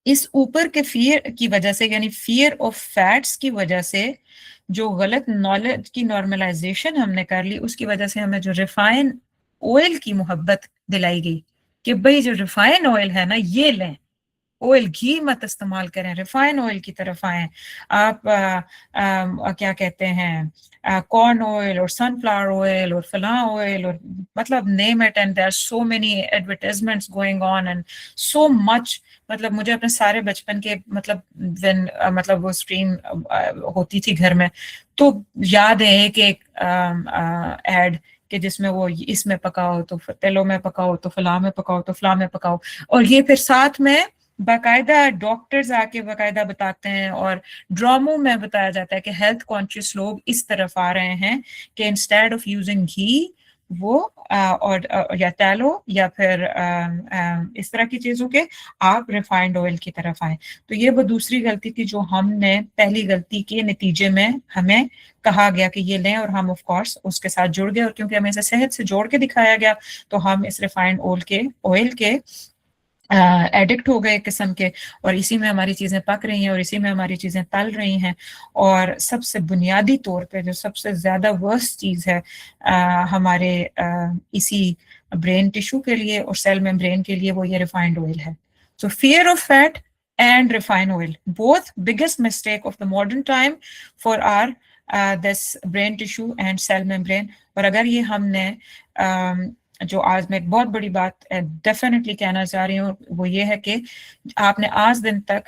इस ऊपर के फियर की वजह से, यानी फियर ऑफ फैट्स की वजह से, जो गलत नॉलेज की नॉर्मलाइजेशन हमने कर ली, उसकी वजह से हमें जो रिफाइन ऑयल की मोहब्बत दिलाई गई कि भाई जो रिफाइन ऑयल है ना ये लें, ऑयल घी मत इस्तेमाल करें, रिफाइन ऑयल की तरफ आए आप। क्या कहते हैं, कॉर्न ऑयल और सनफ्लावर ऑयल और फला ऑयल, और मतलब name it, and there are so many advertisements going on and so much. मतलब मुझे अपने सारे बचपन के मतलब व्हेन मतलब वो स्ट्रीम होती थी घर में, तो याद है एक एक एड कि जिसमें वो इसमें पकाओ तो तेलों में पकाओ, तो फला में पकाओ, तो फला में पकाओ, और ये फिर साथ में बाकायदा डॉक्टर्स आके बाकायदा बताते हैं और ड्रामों में बताया जाता है कि हेल्थ कॉन्शियस लोग इस तरफ आ रहे हैं कि इंस्टेड ऑफ यूजिंग घी वो और या तेलो या फिर इस तरह की चीजों के, आप रिफाइंड ऑयल की तरफ आए। तो ये वो दूसरी गलती थी जो हमने, पहली गलती के नतीजे में हमें कहा गया कि ये लें, और हम ऑफ कोर्स उसके साथ जुड़ गए, और क्योंकि हमें इसे सेहत से जोड़ के दिखाया गया तो हम इस रिफाइंड ऑयल के एडिक्ट हो गए किस्म के, और इसी में हमारी चीजें पक रही हैं और इसी में हमारी चीजें तल रही हैं। और सबसे बुनियादी तौर पे जो सबसे ज्यादा वर्स्ट चीज है हमारे इसी ब्रेन टिश्यू के लिए और सेल मेम्ब्रेन के लिए, वो ये रिफाइंड ऑयल है। So fear of fat and refined oil, both biggest mistake of the modern time for our this brain tissue and cell membrane. और अगर ये हमने जो आज मैं एक बहुत बड़ी बात डेफिनेटली कहना चाह रही हूँ, वो ये है कि आपने आज दिन तक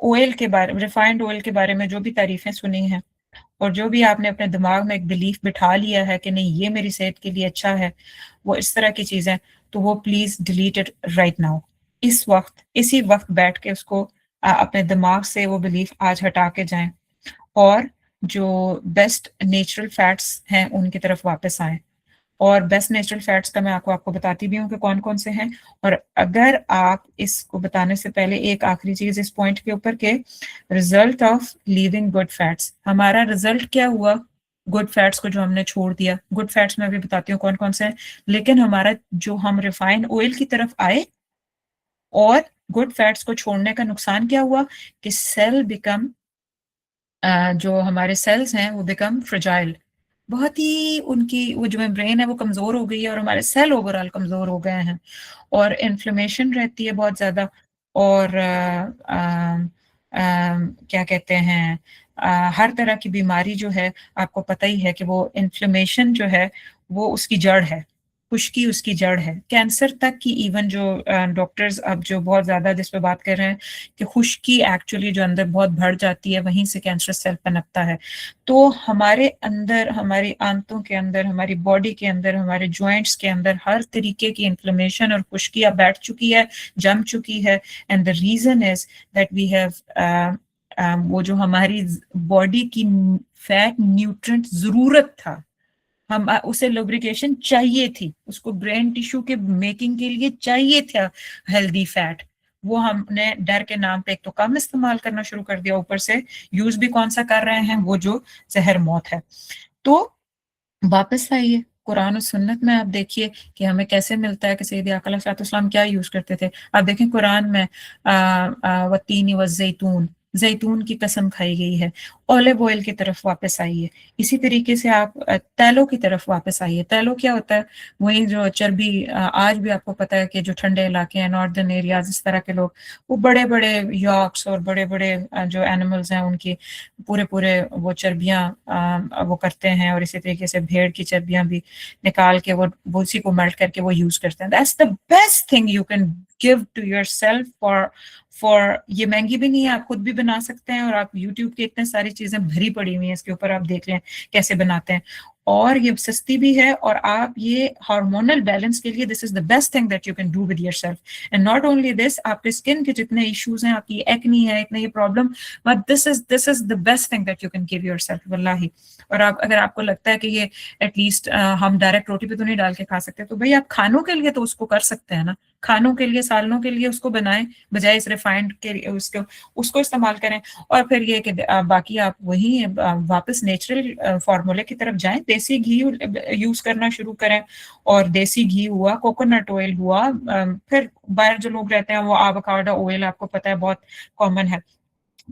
ऑयल के बारे में, रिफाइंड ऑयल के बारे में जो भी तारीफें सुनी हैं, और जो भी आपने अपने दिमाग में एक बिलीफ बिठा लिया है कि नहीं ये मेरी सेहत के लिए अच्छा है, वो इस तरह की चीजें, तो वो please delete it right now. इस वक्त, इसी वक्त बैठ के उसको अपने दिमाग से वो बिलीफ आज हटा के जाएं, और जो बेस्ट नेचुरल फैट्स हैं उनकी तरफ वापस आए। और बेस्ट नेचुरल फैट्स का मैं आपको बताती भी हूँ कि कौन कौन से हैं। और अगर आप इसको बताने से पहले एक आखिरी चीज इस पॉइंट के ऊपर के result of leaving good fats, हमारा रिजल्ट क्या हुआ गुड फैट्स को जो हमने छोड़ दिया। गुड फैट्स मैं अभी बताती हूँ कौन कौन से हैं, लेकिन हमारा जो हम रिफाइंड ऑयल की तरफ आए और गुड फैट्स को छोड़ने का नुकसान क्या हुआ कि सेल बिकम, जो हमारे सेल्स हैं वो बिकम फ्रजाइल, बहुत ही उनकी वो जो ब्रेन है वो कमजोर हो गई है, और हमारे सेल ओवरऑल कमजोर हो गए हैं, और इन्फ्लेमेशन रहती है बहुत ज्यादा। और क्या कहते हैं, हर तरह की बीमारी जो है आपको पता ही है कि वो इन्फ्लेमेशन जो है वो उसकी जड़ है, खुश्की उसकी जड़ है। कैंसर तक की इवन जो डॉक्टर्स अब जो बहुत ज्यादा जिस पे बात कर रहे हैं कि खुश्की एक्चुअली जो अंदर बहुत बढ़ जाती है, वहीं से कैंसर सेल पनपता है। तो हमारे अंदर, हमारी आंतों के अंदर, हमारी बॉडी के अंदर, हमारे जॉइंट्स के अंदर हर तरीके की इन्फ्लेमेशन और खुश्की अब बैठ चुकी है, जम चुकी है। And the reason is that we have वो जो हमारी बॉडी की फैट न्यूट्रिएंट जरूरत था, हम उसे लुब्रिकेशन चाहिए थी, उसको ब्रेन टिश्यू के मेकिंग के लिए चाहिए था हेल्दी फैट, वो हमने डर के नाम पे एक तो कम इस्तेमाल करना शुरू कर दिया, ऊपर से यूज भी कौन सा कर रहे हैं, वो जो जहर मौत है। तो वापस आइए कुरान और सुन्नत में, आप देखिए कि हमें कैसे मिलता है कि सैयद आका अलैहिस्सलाम क्या यूज करते थे। आप देखें कुरान में वत्तीन व जैतून, जैतून की कसम खाई गई है। ऑलिव ऑयल की तरफ वापस आइए। इसी तरीके से आप तैलों की तरफ वापस आइए। तैलो क्या होता है, वही जो चर्बी, आज भी आपको पता है कि जो ठंडे इलाके हैं, नॉर्दर्न एरियाज, इस तरह के लोग, वो बड़े बड़े यॉक्स और बड़े बड़े जो एनिमल्स हैं उनकी पूरे पूरे वो चर्बियां वो करते हैं, और इसी तरीके से भेड़ की चर्बियां भी निकाल के वो उसी को मेल्ट करके वो यूज करते हैं। That's the best thing you can give to yourself for ये महंगी भी नहीं है, आप खुद भी बना सकते हैं, और आप यूट्यूब के इतने सारी चीजें भरी पड़ी हुई हैं इसके ऊपर, आप देख लें कैसे बनाते हैं, और ये सस्ती भी है। और आप ये हार्मोनल बैलेंस के लिए this is the best thing that you can do with yourself. And not only this, आपके स्किन के जितने इश्यूज हैं, आपकी एक्नी है, इतने ये problem, but this is the best thing that you can give yourself वल्लाही। और आप अगर आपको लगता है कि ये एटलीस्ट हम डायरेक्ट रोटी पे तो नहीं डाल के खा सकते, तो भाई आप खानों के लिए तो उसको कर सकते हैं ना, खानों के लिए, सालनों के लिए उसको बनाएं, बजाय इस रिफाइंड के उसको उसको इस्तेमाल करें। और फिर ये कि बाकी आप वही वापस नेचुरल फार्मूले की तरफ जाएं, देसी घी यूज करना शुरू करें। और देसी घी हुआ, कोकोनट ऑयल हुआ, फिर बाहर जो लोग रहते हैं वो एवोकाडो ऑयल आपको पता है बहुत कॉमन है,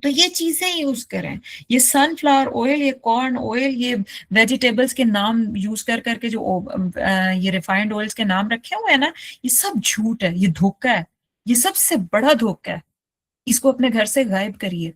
तो ये चीजें यूज करें। ये सनफ्लावर ऑयल, ये कॉर्न ऑयल, ये वेजिटेबल्स के नाम यूज कर करके जो ये रिफाइंड ऑयल्स के नाम रखे हुए हैं ना, ये सब झूठ है, ये धोखा है, ये सबसे बड़ा धोखा है। इसको अपने घर से गायब करिए।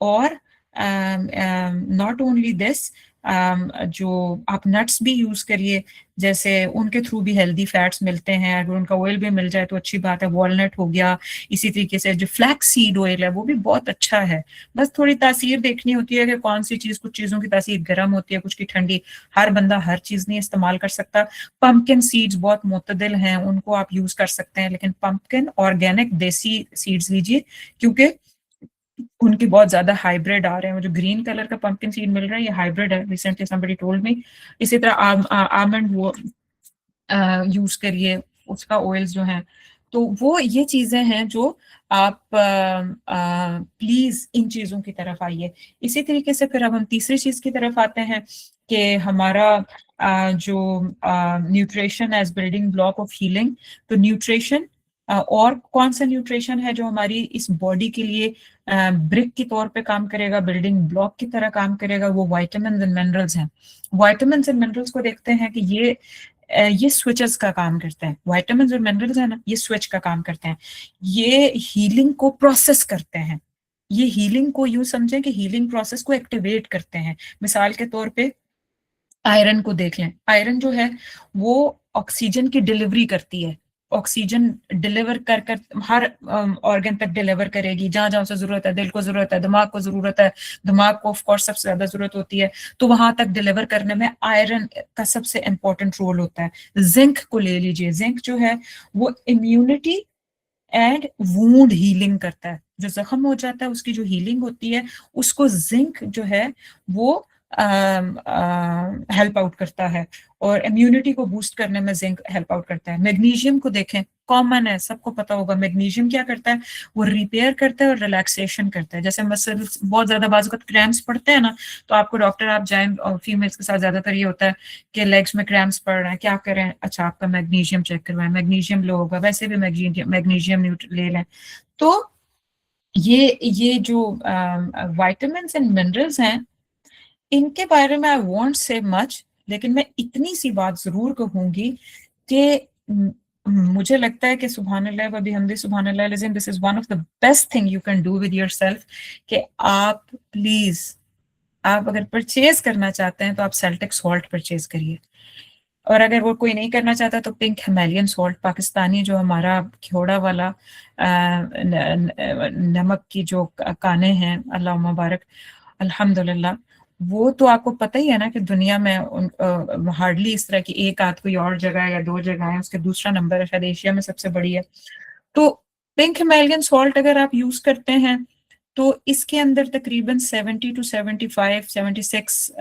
और नॉट ओनली दिस, जो आप नट्स भी यूज करिए, जैसे उनके थ्रू भी हेल्दी फैट्स मिलते हैं, अगर उनका ऑयल भी मिल जाए तो अच्छी बात है, वॉलनट हो गया। इसी तरीके से जो फ्लैक्स सीड ऑयल है वो भी बहुत अच्छा है, बस थोड़ी तासीर देखनी होती है कि कौन सी चीज, कुछ चीजों की तासीर गर्म होती है, कुछ की ठंडी, हर बंदा हर चीज नहीं इस्तेमाल कर सकता। पंपकिन सीड्स बहुत मुतदिल हैं, उनको आप यूज कर सकते हैं, लेकिन पंपकिन ऑर्गेनिक देसी सीड्स लीजिए, क्योंकि उनके बहुत ज्यादा हाइब्रिड आ रहे हैं। वो जो ग्रीन कलर का पंपकिन सीड मिल रहा है ये हाइब्रिड है, रिसेंटली समबडी टोल्ड मी। इसी तरह आमंड वो यूज करिए, उसका ऑयल्स जो हैं। तो वो ये चीजें हैं जो आप प्लीज इन चीजों की तरफ आइए। इसी तरीके से फिर अब हम तीसरी चीज की तरफ आते हैं कि हमारा जो nutrition as building block of healing. तो न्यूट्रिशन, और कौन सा न्यूट्रिशन है जो हमारी इस बॉडी के लिए ब्रिक के तौर पे काम करेगा, बिल्डिंग ब्लॉक की तरह काम करेगा, वो वाइटामिन एंड मिनरल्स हैं। वाइटामिन एंड मिनरल्स को देखते हैं कि ये स्विचेस का काम करते हैं। वाइटामिन और मिनरल्स है ना, ये स्विच का काम करते हैं, ये हीलिंग को प्रोसेस करते हैं। ये हीलिंग को यूं समझें कि हीलिंग प्रोसेस को एक्टिवेट करते हैं। मिसाल के तौर पे आयरन को देख लें, आयरन जो है वो ऑक्सीजन की डिलीवरी करती है, ऑक्सीजन डिलीवर कर कर हर ऑर्गन तक डिलीवर करेगी, जहां जहां उसे जरूरत है, दिल को जरूरत है, दिमाग को जरूरत है, दिमाग को ऑफ कोर्स सबसे ज्यादा जरूरत होती है, तो वहां तक डिलीवर करने में आयरन का सबसे इंपॉर्टेंट रोल होता है। जिंक को ले लीजिए, जिंक जो है वो इम्यूनिटी एंड वूंड हीलिंग करता है, जो जख्म हो जाता है उसकी जो हीलिंग होती है उसको जिंक जो है वो हेल्प आउट करता है, और इम्यूनिटी को बूस्ट करने में जिंक हेल्प आउट करता है। मैग्नीशियम को देखें, कॉमन है, सबको पता होगा, मैग्नीशियम क्या करता है, वो रिपेयर करता है और रिलैक्सेशन करता है। जैसे मसल्स बहुत ज्यादा बाजू का क्रैम्प्स पड़ते हैं ना, तो आपको डॉक्टर, आप जाएं, और फीमेल्स के साथ ज्यादातर ये होता है कि लेग्स में क्रैम्प्स पड़ रहे हैं, क्या करें, अच्छा आपका मैग्नीशियम चेक करवाएं, मैग्नीशियम लो होगा, वैसे भी मैग्नीशियम ले लें। तो ये जो वाइटामिन एंड मिनरल्स हैं, इनके बारे में आई वॉन्ट से मच, लेकिन मैं इतनी सी बात जरूर कहूंगी कि मुझे लगता है कि सुभान अल्लाह व बिहम्दी सुभान अल्लाह अज़ीम, this is one of the best thing you can do with yourself, कि आप प्लीज, आप अगर परचेज करना चाहते हैं तो आप सेल्टिक सॉल्ट परचेज करिए, और अगर वो कोई नहीं करना चाहता तो पिंक हिमालयन सॉल्ट, पाकिस्तानी जो हमारा घेोड़ा वाला नमक की जो काने हैं, अल्लाह मुबारक, अल्हम्दुलिल्लाह, वो तो आपको पता ही है ना कि दुनिया में हार्डली इस तरह की एक आध कोई और जगह है या दो जगह है, उसके दूसरा नंबर है, शायद एशिया में सबसे बड़ी है। तो पिंक हिमालयन सॉल्ट अगर आप यूज करते हैं तो इसके अंदर तकरीबन 70 to 75 76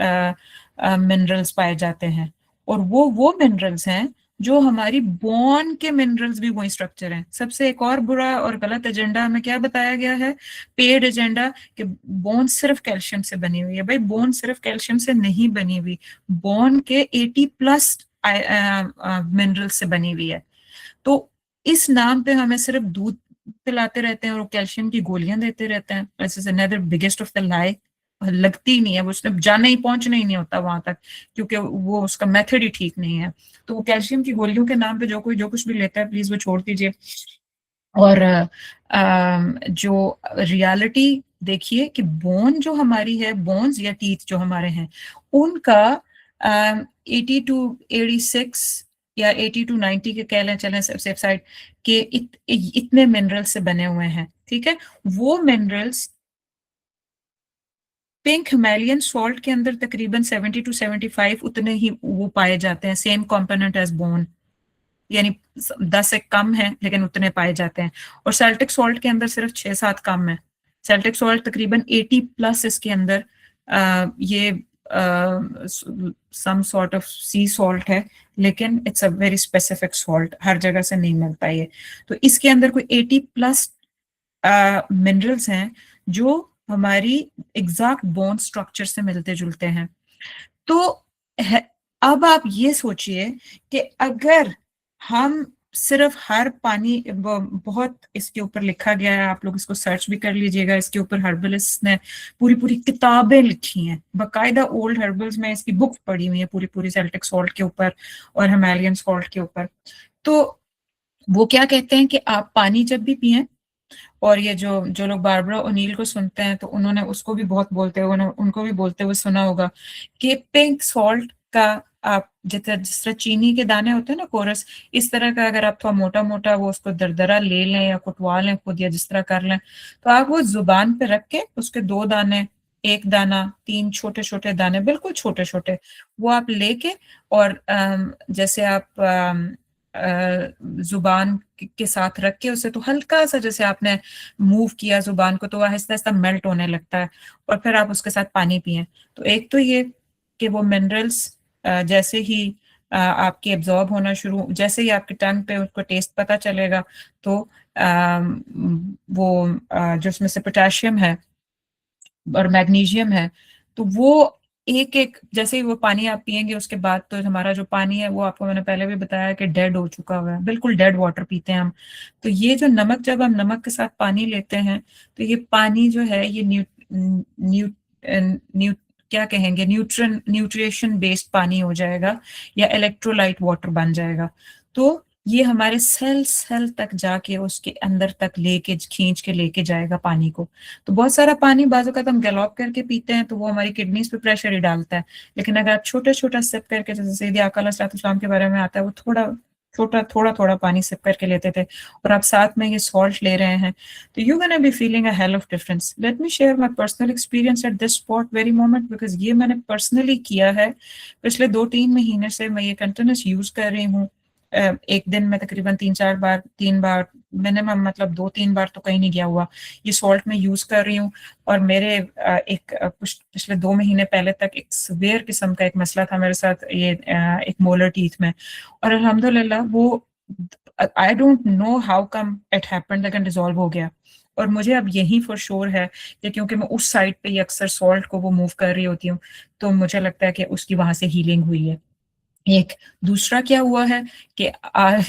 मिनरल्स पाए जाते हैं, और वो मिनरल्स हैं जो हमारी बोन के मिनरल्स भी वही स्ट्रक्चर हैं। सबसे एक और बुरा और गलत एजेंडा हमें क्या बताया गया है, पेड एजेंडा, कि बोन सिर्फ कैल्शियम से बनी हुई है। भाई बोन सिर्फ कैल्शियम से नहीं बनी हुई, बोन के 80+ मिनरल्स से बनी हुई है। तो इस नाम पे हमें सिर्फ दूध पिलाते रहते हैं और कैल्शियम की गोलियां देते रहते हैं, this is another biggest of the लाई। लगती ही नहीं है, वो उसने जाना ही, पहुंचना ही नहीं होता वहां तक, क्योंकि वो उसका मेथड ही ठीक नहीं है। तो वो कैल्शियम की गोलियों के नाम पे जो कोई जो कुछ भी लेता है, प्लीज वो छोड़ दीजिए। और जो रियलिटी देखिए कि बोन जो हमारी है, बोन्स या टीथ जो हमारे हैं, उनका 80 to 86 या 80 to 90 के कह लें, चलें सेफ साइड के, इतने मिनरल्स से बने हुए हैं, ठीक है। वो मिनरल्स पिंक हिमालयन सॉल्ट के अंदर तकरीबन 70 to 75 उतने ही वो पाए जाते हैं, सेम कंपोनेंट एज बोन, यानी 10 से कम है लेकिन उतने पाए जाते हैं। और सेल्टिक सॉल्ट के अंदर सिर्फ 6-7 कम है। सेल्टिक सॉल्ट तकरीबन 80+ इसके अंदर ये some sort of sea salt है, लेकिन it's a very specific salt, हर जगह से नहीं मिलता ये। तो इसके अंदर कोई 80+ मिनरल्स हैं जो हमारी एग्जैक्ट बोन स्ट्रक्चर से मिलते जुलते हैं। तो अब आप ये सोचिए कि अगर हम सिर्फ हर पानी, बहुत इसके ऊपर लिखा गया है, आप लोग इसको सर्च भी कर लीजिएगा, इसके ऊपर हर्बलिस्ट ने पूरी पूरी किताबें लिखी हैं, बाकायदा ओल्ड हर्बल्स में इसकी बुक पढ़ी हुई है पूरी पूरी, सेल्टिक सॉल्ट के ऊपर और हिमालयन सॉल्ट के ऊपर। तो वो क्या कहते हैं कि आप पानी जब भी पिए, और ये जो जो लोग बारबरा ओनील को सुनते हैं तो उन्होंने उसको भी बहुत बोलते हुए, उनको भी बोलते हुए सुना होगा कि पिंक सॉल्ट का, आप जिस तरह चीनी के दाने होते हैं ना कोरस, इस तरह का अगर आप थोड़ा मोटा मोटा वो उसको दरदरा ले लें या कुटवा लें खुद, या जिस तरह कर लें, तो आप वो जुबान पे रख के उसके 2 दाने, एक दाना, 3 छोटे छोटे दाने, बिल्कुल छोटे छोटे, वो आप लेके, और जैसे आप जुबान के साथ रख के उसे, तो हल्का सा जैसे आपने मूव किया जुबान को तो वो आहिस्ता आहिस्ता मेल्ट होने लगता है, और फिर आप उसके साथ पानी पिए। तो एक तो ये कि वो मिनरल्स जैसे ही आपके एब्जॉर्ब होना शुरू, जैसे ही आपके टंग पे उसको टेस्ट पता चलेगा, तो वो जो उसमें से पोटेशियम है और मैग्नीशियम है, तो वो एक एक, जैसे ही वो पानी आप पिएंगे उसके बाद, तो हमारा जो पानी है वो, आपको मैंने पहले भी बताया कि डेड हो चुका हुआ है, बिल्कुल डेड वाटर पीते हैं हम। तो ये जो नमक, जब हम नमक के साथ पानी लेते हैं, तो ये पानी जो है ये न्यू न्यू क्या कहेंगे, न्यूट्रिशन बेस्ड पानी हो जाएगा, या इलेक्ट्रोलाइट वाटर बन जाएगा। तो ये हमारे सेल सेल तक जाके उसके अंदर तक लेके खींच के लेके जाएगा पानी को। तो बहुत सारा पानी बाजू का हम गैलॉप करके पीते हैं तो वो हमारी किडनीज पे प्रेशर ही डालता है, लेकिन अगर आप छोटा छोटा सिप करके, जैसे सैयद आका अलैहिस्सलाम के बारे में आता है, वो थोड़ा थोड़ा पानी सिप करके लेते थे, और आप साथ में ये सॉल्ट ले रहे हैं, तो you gonna be feeling a hell of difference. Let me share my personal experience at this spot very moment, because ये मैंने पर्सनली किया है। पिछले 2-3 महीने से मैं ये कंटिन्यूस यूज कर रही हूँ। एक दिन में तकरीबन 3-4 बार, 3 बार मिनिमम, मतलब 2-3 बार तो कहीं नहीं गया हुआ, ये सॉल्ट में यूज कर रही हूँ। और मेरे कुछ पिछले 2 महीने पहले तक एक सवेयर किस्म का एक मसला था मेरे साथ, ये एक मोलर टीथ में, और अल्हम्दुलिल्लाह वो, I don't know how come it happened, लेकिन रिजॉल्व हो गया। और मुझे अब यही फॉर श्योर है कि क्योंकि मैं उस साइड पे ही अक्सर सॉल्ट को वो मूव कर रही होती हूँ, तो मुझे लगता है कि उसकी वहां से हीलिंग हुई है। एक दूसरा क्या हुआ है कि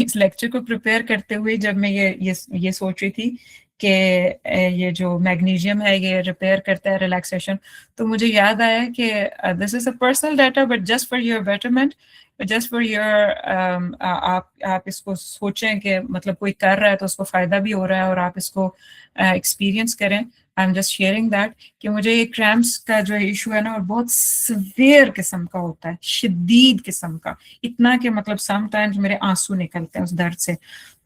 इस लेक्चर को प्रिपेयर करते हुए जब मैं ये सोच रही थी कि ये जो मैग्नीशियम है ये रिपेयर करता है रिलैक्सेशन, तो मुझे याद आया कि this is a personal data, but just for your betterment, just for your, आप इसको सोचें कि मतलब कोई कर रहा है तो उसको फायदा भी हो रहा है और आप इसको एक्सपीरियंस करें। I am just sharing that कि मुझे ये क्रैम्प्स का जो इशू है ना, और बहुत सिवियर किस्म का होता है, शदीद किस्म का, इतना कि मतलब समटाइम्स मेरे आंसू निकलते हैं उस दर्द से।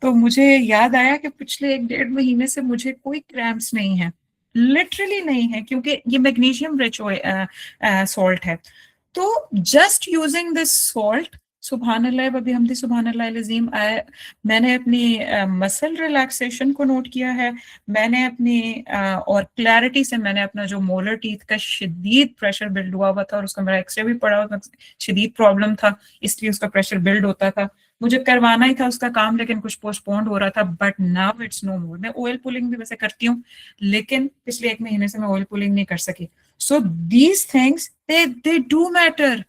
तो मुझे याद आया कि पिछले 1-1.5 महीने से मुझे कोई क्रैम्प्स नहीं है, लिटरली नहीं है, क्योंकि ये मैग्नीशियम रिच सॉल्ट है। तो जस्ट यूजिंग दिस सॉल्ट, सुबहान अल्लाह व बिहम्दी सुबहान अल्लाह अज़ीम, मैंने अपनी मसल रिलैक्सेशन को नोट किया है। मैंने अपनी और क्लैरिटी से मैंने अपना जो मोलर टीथ का शदीद प्रेशर बिल्ड हुआ हुआ था, और उसका मेरा एक्सरे भी पड़ा हुआ, शदीद प्रॉब्लम था, इसलिए उसका प्रेशर बिल्ड होता था, मुझे करवाना ही था उसका काम, लेकिन कुछ पोस्टपोन्ड हो रहा था। बट नाउ इट्स नो मोर। मैं ऑयल पुलिंग भी वैसे करती हूँ, लेकिन पिछले 1 महीने से मैं ऑयल पुलिंग नहीं कर सकी। So these things they do matter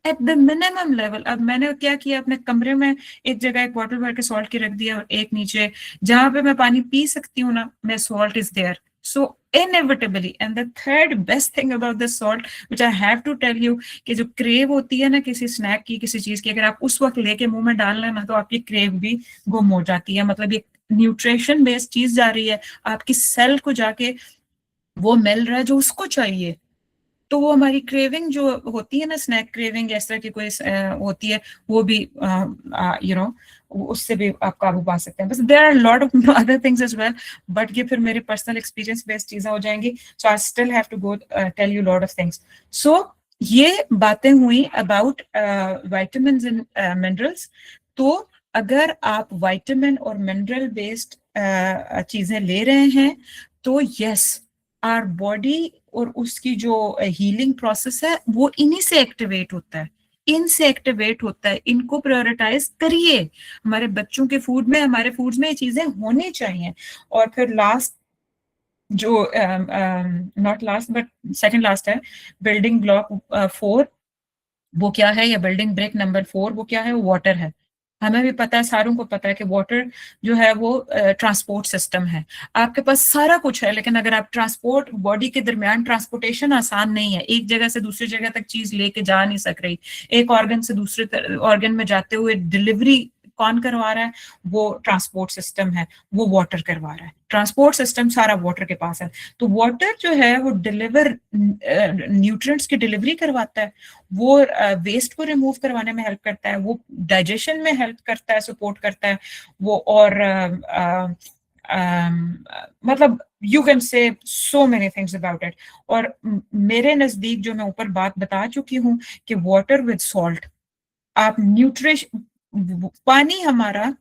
at the minimum level. अब मैंने क्या किया, अपने कमरे में एक जगह एक बॉटल भर के सॉल्ट की रख दिया, और एक नीचे जहां पे मैं पानी पी सकती हूँ ना, मैं salt is there. So inevitably, and the third best thing about this salt which I have to tell you, कि जो क्रेव होती है ना किसी स्नैक की, किसी चीज की, अगर आप उस वक्त लेके मुंह में डाल लेना तो आपकी क्रेव भी गुम हो जाती है। मतलब ये न्यूट्रिशन बेस्ड चीज जा रही है, आपकी सेल को जाके वो मिल रहा है जो उसको चाहिए। तो वो हमारी क्रेविंग जो होती है ना, स्नैक क्रेविंग इस तरह की कोई होती है, वो भी यू नो उससे भी आप काबू पा सकते हैं। बस there are lot of other things as well, but ये फिर मेरे पर्सनल एक्सपीरियंस बेस्ड चीजें हो जाएंगी, so I still have to go tell you lot of things. सो ये बातें हुई अबाउट विटामिन्स एंड मिनरल्स। तो अगर आप विटामिन और मिनरल बेस्ड चीजें ले रहे हैं, तो यस, आर बॉडी और उसकी जो हीलिंग प्रोसेस है वो इन्हीं से एक्टिवेट होता है, इनसे एक्टिवेट होता है। इनको प्रायोरिटाइज करिए। हमारे बच्चों के फूड में, हमारे फूड्स में ये चीजें होनी चाहिए। और फिर लास्ट जो not last but second last है, बिल्डिंग ब्लॉक 4, वो क्या है, या बिल्डिंग ब्रिक नंबर 4 वो क्या है, वो वाटर है। हमें भी पता है, सारों को पता है कि वाटर जो है वो ट्रांसपोर्ट सिस्टम है। आपके पास सारा कुछ है, लेकिन अगर आप ट्रांसपोर्ट, बॉडी के दरमियान ट्रांसपोर्टेशन आसान नहीं है, एक जगह से दूसरी जगह तक चीज लेके जा नहीं सक रही, एक ऑर्गन से दूसरे ऑर्गन में जाते हुए डिलीवरी कौन करवा रहा है, वो ट्रांसपोर्ट सिस्टम है, वो वाटर करवा रहा है। ट्रांसपोर्ट सिस्टम सारा वाटर के पास है। तो वाटर जो है वो डिलीवर न्यूट्रिएंट्स की डिलीवरी करवाता है, वो वेस्ट को रिमूव करवाने में हेल्प करता है, वो डाइजेशन में हेल्प करता है, सपोर्ट करता है वो। और मतलब you can say so many things about it. और मेरे नजदीक जो मैं ऊपर बात बता चुकी हूँ कि वाटर विद सॉल्ट, आप न्यूट्रिशन, पानी हमारा,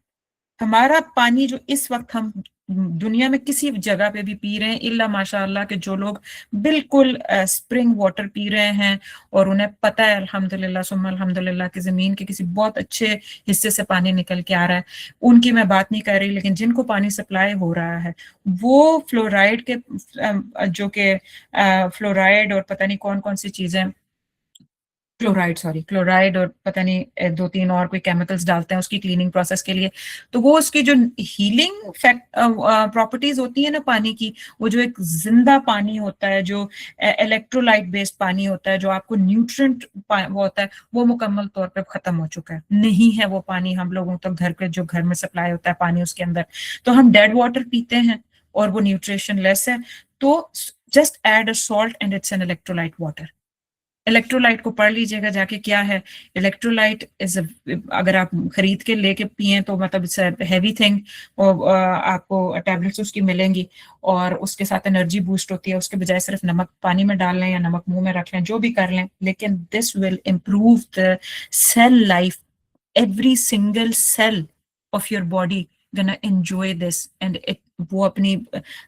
हमारा पानी जो इस वक्त हम दुनिया में किसी जगह पे भी पी रहे हैं, इल्ला माशाअल्लाह के जो लोग बिल्कुल स्प्रिंग वाटर पी रहे हैं और उन्हें पता है अल्हम्दुलिल्लाह सुम्मा अल्हम्दुलिल्लाह कि जमीन के किसी बहुत अच्छे हिस्से से पानी निकल के आ रहा है, उनकी मैं बात नहीं कर रही। लेकिन जिनको पानी सप्लाई हो रहा है, वो फ्लोराइड के जो कि फ्लोराइड और पता नहीं कौन कौन सी चीजें क्लोराइड, सॉरी क्लोराइड, और पता नहीं दो तीन और कोई केमिकल्स डालते हैं उसकी क्लीनिंग प्रोसेस के लिए। तो वो उसकी जो हीलिंग प्रॉपर्टीज होती है ना पानी की, वो जो एक जिंदा पानी होता है, जो इलेक्ट्रोलाइट बेस्ड पानी होता है, जो आपको न्यूट्रिएंट वो होता है, वो मुकम्मल तौर पे खत्म हो चुका है, नहीं है वो पानी हम लोगों तक घर के, जो घर में सप्लाई होता है पानी उसके अंदर। तो हम डेड वाटर पीते हैं और वो न्यूट्रिशन लेस है। तो just add a salt and it's an electrolyte water. Electrolyte को पढ़ लीजिएगा जाके क्या है। इलेक्ट्रोलाइट इज, अगर आप खरीद के लेके पिए तो मतलब इट्स हैवी थिंग, और आपको टैबलेट्स उसकी मिलेंगी और उसके साथ एनर्जी बूस्ट होती है। उसके बजाय सिर्फ नमक पानी में डाल लें या नमक मुंह में रख लें, जो भी कर लें, लेकिन this will improve the cell life. every single cell of your body gonna enjoy this, and it वो अपनी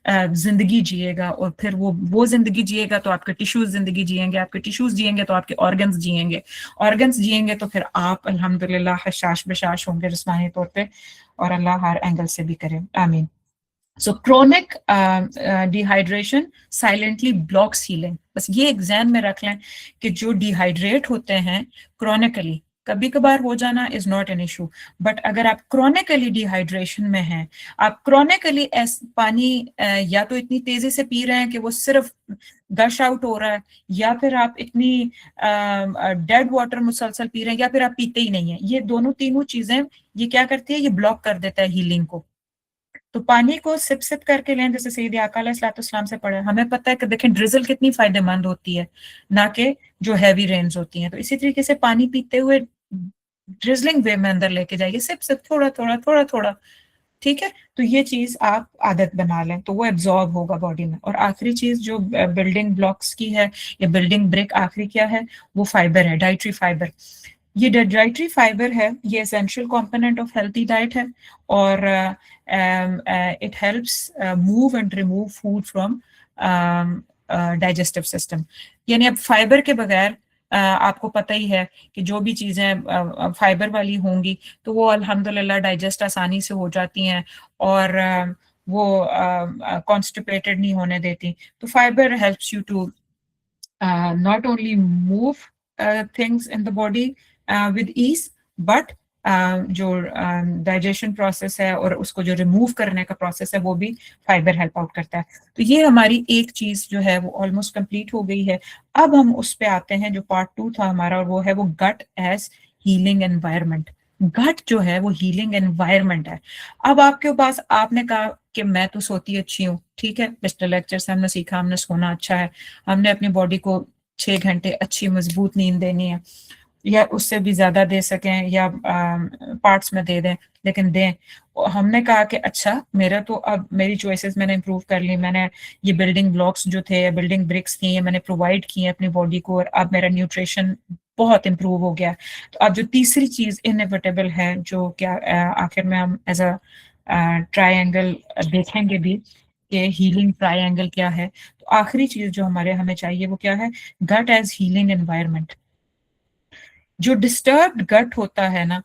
जिंदगी जिएगा, और फिर वो जिंदगी जिएगा तो आपके टिश्यूज जिंदगी जिएंगे, आपके टिश्यूज जिएंगे तो आपके ऑर्गन्स जिएंगे, ऑर्गन्स जिएंगे तो फिर आप अल्हम्दुलिल्लाह हशाश बशाश होंगे जिस्मानी तौर पे, और अल्लाह हर एंगल से भी करे, आमीन। So chronic dehydration silently blocks healing. बस ये एग्जाम में रख लें कि जो डिहाइड्रेट होते हैं क्रॉनिकली, कभी कभार हो जाना is not an issue, but अगर आप क्रॉनिकली डिहाइड्रेशन में हैं, आप क्रॉनिकली पानी या तो इतनी तेजी से पी रहे हैं कि वो सिर्फ गश आउट हो रहा है, या फिर आप इतनी डेड वाटर मुसलसल पी रहे हैं, या फिर आप पीते ही नहीं है, ये दोनों तीनों चीजें ये क्या करती है, ये ब्लॉक कर देता है हीलिंग को। तो पानी को सिप सिप करके लें, जैसे सैयद आका अलैहिस्सलाम से पढ़े, हमें पता है कि देखें ड्रिजल कितनी फायदेमंद होती है, ना कि जो हैवी रेन्स होती हैं। तो इसी तरीके से पानी पीते हुए ड्रिजलिंग वे में अंदर लेके जाइए, सिप सिप, थोड़ा थोड़ा थोड़ा थोड़ा, ठीक है। तो ये चीज आप आदत बना लें तो वो एब्जॉर्ब होगा बॉडी में। और आखिरी चीज जो बिल्डिंग ब्लॉक्स की है, या बिल्डिंग ब्रिक आखिरी क्या है, वो फाइबर है, डाइटरी फाइबर। ये डाइटरी फाइबर है, ये essential component of healthy diet है, और it helps move and remove food from digestive system. यानी अब फाइबर के बगैर आपको पता ही है कि जो भी चीजें फाइबर वाली होंगी तो वो अल्हम्दुलिल्लाह डाइजेस्ट आसानी से हो जाती हैं, और वो कॉन्स्टिपेटेड नहीं होने देती। तो fibre helps you to not only move things in the body with ease, but जो डाइजेशन प्रोसेस है और उसको जो रिमूव करने का प्रोसेस है वो भी फाइबर हेल्प आउट करता है। तो ये हमारी एक चीज जो है वो ऑलमोस्ट कंप्लीट हो गई है। अब हम उस पे आते हैं जो पार्ट 2 था हमारा, और वो है वो गट एज हीलिंग एनवायरनमेंट। गट जो है वो हीलिंग एनवायरनमेंट है। अब आपके पास, आपने कहा कि मैं तो सोती अच्छी हूँ, ठीक है, पिछले लेक्चर से हमने सीखा हमने सोना अच्छा है, हमने अपनी बॉडी को 6 घंटे अच्छी मजबूत नींद देनी है, या उससे भी ज्यादा दे सकें या पार्ट्स में दे दें, लेकिन दें। हमने कहा कि अच्छा मेरा तो अब मेरी चॉइसेस मैंने इंप्रूव कर ली, मैंने ये बिल्डिंग ब्लॉक्स जो थे, बिल्डिंग ब्रिक्स थी, ये मैंने प्रोवाइड की है अपनी बॉडी को, और अब मेरा न्यूट्रिशन बहुत इंप्रूव हो गया। तो अब जो तीसरी चीज इनएविटेबल है, जो क्या आखिर में हम एज अ ट्रायंगल देखेंगे भी कि हीलिंग ट्रायंगल क्या है, तो आखिरी चीज जो हमारे हमें चाहिए वो क्या है, गट एज हीलिंग एनवायरनमेंट। जो डिस्टर्ब्ड गट होता है ना,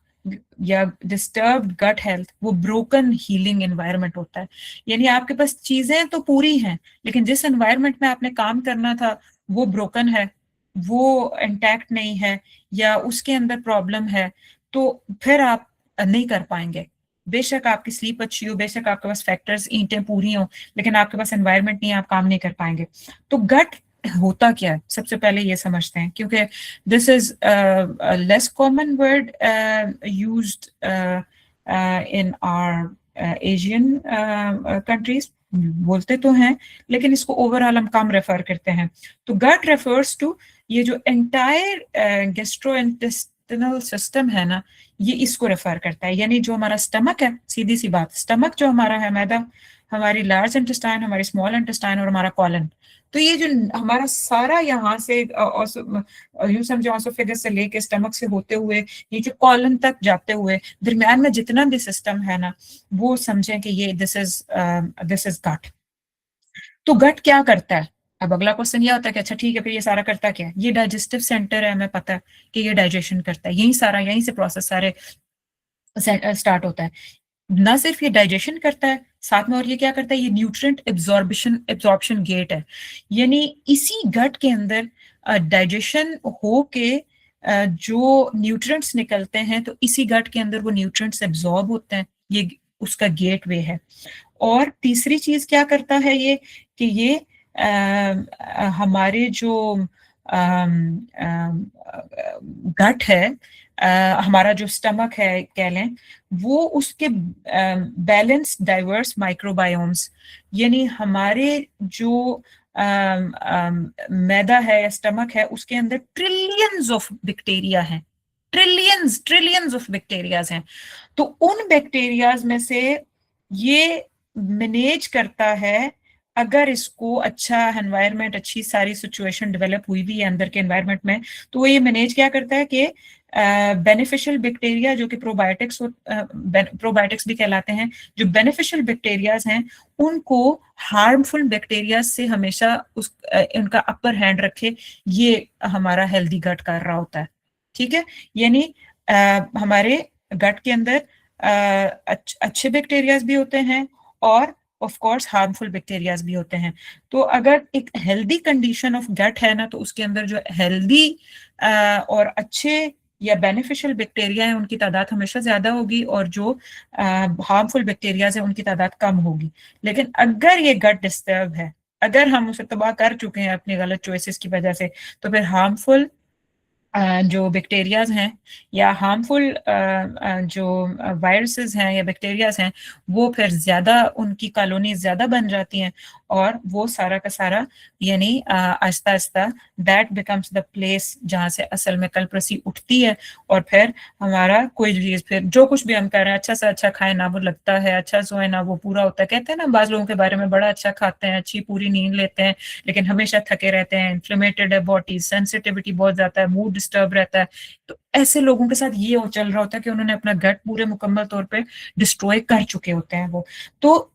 या डिस्टर्ब्ड गट हेल्थ, वो ब्रोकन हीलिंग एनवायरनमेंट होता है। यानी आपके पास चीजें तो पूरी हैं, लेकिन जिस एनवायरनमेंट में आपने काम करना था वो ब्रोकन है, वो इंटैक्ट नहीं है, या उसके अंदर प्रॉब्लम है, तो फिर आप नहीं कर पाएंगे। बेशक आपकी स्लीप अच्छी हो, बेशक आपके पास फैक्टर्स ईंटें पूरी हो, लेकिन आपके पास एनवायरनमेंट नहीं है, आप काम नहीं कर पाएंगे। तो गट होता क्या है, सबसे पहले ये समझते हैं, क्योंकि this is a less common word used in our Asian countries। बोलते तो हैं लेकिन इसको ओवरऑल हम कम रेफर करते हैं। तो गट रेफर्स टू ये जो एंटायर गेस्ट्रोइंटेस्टिनल सिस्टम है ना, ये इसको रेफर करता है। यानी जो हमारा स्टमक है, सीधी सी बात, स्टमक जो हमारा है, मैदा, हमारी लार्ज इंटेस्टाइन, हमारी स्मॉल इंटेस्टाइन, और हमारा कॉलन। तो ये जो हमारा सारा यहाँ से यूं समझो ऑसोफेगस से लेके स्टमक से होते हुए ये जो कॉलन तक जाते हुए दरम्यान में जितना भी सिस्टम है ना, वो समझें कि ये दिस इज गट। तो गट क्या करता है? अब अगला क्वेश्चन ये होता है कि अच्छा ठीक है, फिर ये सारा करता क्या है? ये डाइजेस्टिव सेंटर है, हमें पता है कि ये डाइजेशन करता है, यही सारा, यहीं से प्रोसेस सारे स्टार्ट होता है। ना सिर्फ ये डाइजेशन करता है, साथ में और ये क्या करता है, ये न्यूट्रिएंट एब्जॉर्प्शन गेट है। यानी इसी गट के अंदर डाइजेशन हो के जो न्यूट्रिएंट्स निकलते हैं तो इसी गट के अंदर वो न्यूट्रिएंट्स एब्जॉर्ब होते हैं, ये उसका गेटवे है। और तीसरी चीज क्या करता है ये कि ये हमारे जो गट है, हमारा जो स्टमक है कह लें, वो उसके बैलेंस डाइवर्स माइक्रोबायोम्स, यानी हमारे जो मैदा है या स्टमक है उसके अंदर ट्रिलियंस ऑफ बैक्टीरिया हैं, ट्रिलियंस ट्रिलियंस ऑफ बैक्टीरियाज हैं। तो उन बैक्टीरियाज में से ये मैनेज करता है, अगर इसको अच्छा एनवायरनमेंट, अच्छी सारी सिचुएशन डेवलप हुई भी है अंदर के एनवायरनमेंट में, तो वो ये मैनेज क्या करता है कि बेनिफिशियल बैक्टीरिया जो कि प्रोबायोटिक्स भी कहलाते हैं, जो बेनिफिशियल बैक्टीरियाज हैं उनको हार्मफुल बैक्टीरिया से हमेशा उनका अपर हैंड रखे, ये हमारा हेल्दी गट कर रहा होता है। ठीक है, यानी हमारे गट के अंदर अच्छे बैक्टीरियाज भी होते हैं और ऑफ कोर्स हार्मफुल बैक्टीरियाज भी होते हैं। तो अगर एक हेल्दी कंडीशन ऑफ गट है ना, तो उसके अंदर जो हेल्दी और अच्छे या बेनिफिशियल बैक्टीरिया है उनकी तादाद हमेशा ज्यादा होगी, और जो हार्मफुल बैक्टीरियाज है उनकी तादाद कम होगी। लेकिन अगर ये गट डिस्टर्ब है, अगर हम उसे तबाह कर चुके हैं अपनी गलत चॉइसेस की वजह से, तो फिर हार्मफुल जो बैक्टीरियाज हैं या हार्मफुल जो वायरसेस हैं या बैक्टीरियाज हैं, वो फिर ज्यादा, उनकी कॉलोनी ज्यादा बन जाती हैं, और वो सारा का सारा यानी Aahista Aahista that becomes the place जहाँ से असल में कल्प्रेसी उठती है। और फिर हमारा कोई चीज, फिर जो कुछ भी हम कर रहे हैं, अच्छा से अच्छा खाए ना वो लगता है, अच्छा सोए ना वो पूरा होता है। कहते हैं ना बाज लोगों के बारे में, बड़ा अच्छा खाते हैं, अच्छी पूरी नींद लेते हैं, लेकिन हमेशा थके रहते हैं, इन्फ्लेमेटेड है बॉडी, सेंसिटिविटी बहुत ज्यादा है, मूड डिस्टर्ब रहता है। तो ऐसे लोगों के साथ ये चल रहा होता है कि उन्होंने अपना गट पूरे मुकम्मल तौर पे डिस्ट्रॉय कर चुके होते हैं वो। तो